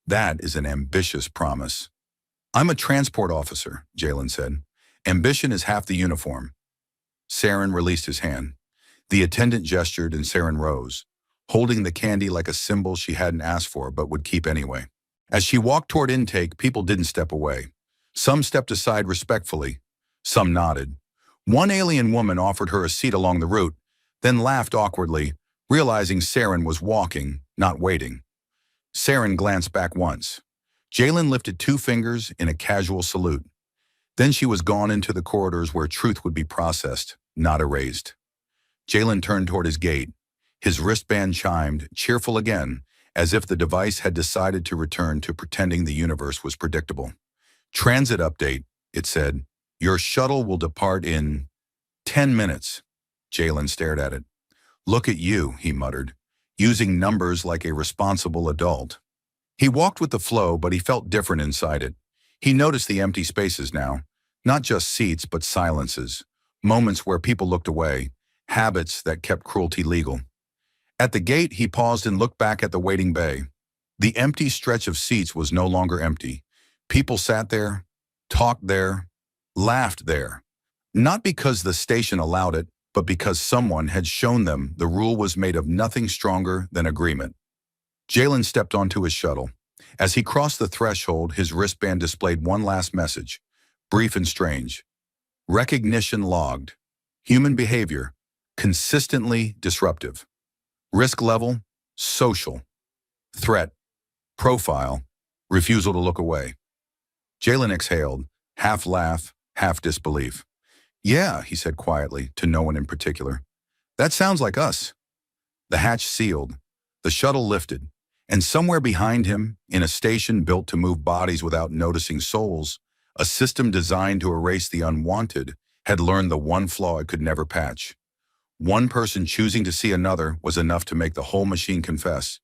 Speaker 1: "That is an ambitious promise." "I'm a transport officer," Jalen said. "Ambition is half the uniform." Saren released his hand. The attendant gestured and Saren rose, holding the candy like a symbol she hadn't asked for but would keep anyway. As she walked toward intake, people didn't step away. Some stepped aside respectfully. Some nodded. One alien woman offered her a seat along the route, then laughed awkwardly, realizing Saren was walking, not waiting. Saren glanced back once. Jalen lifted 2 fingers in a casual salute. Then she was gone into the corridors where truth would be processed, not erased. Jalen turned toward his gate. His wristband chimed, cheerful again, as if the device had decided to return to pretending the universe was predictable. "Transit update," it said. "Your shuttle will depart in 10 minutes." Jalen stared at it. "Look at you," he muttered, using numbers like a responsible adult. He walked with the flow, but he felt different inside it. He noticed the empty spaces now, not just seats, but silences, moments where people looked away, habits that kept cruelty legal. At the gate, he paused and looked back at the waiting bay. The empty stretch of seats was no longer empty. People sat there, talked there, laughed there. Not because the station allowed it, but because someone had shown them the rule was made of nothing stronger than agreement. Jalen stepped onto his shuttle. As he crossed the threshold, his wristband displayed one last message, brief and strange. Recognition logged. Human behavior, consistently disruptive. Risk level, social. Threat, profile, refusal to look away. Jalen exhaled, half laugh, half disbelief. Yeah, he said quietly, to no one in particular. That sounds like us. The hatch sealed, the shuttle lifted, and somewhere behind him, in a station built to move bodies without noticing souls, a system designed to erase the unwanted had learned the one flaw it could never patch. One person choosing to see another was enough to make the whole machine confess.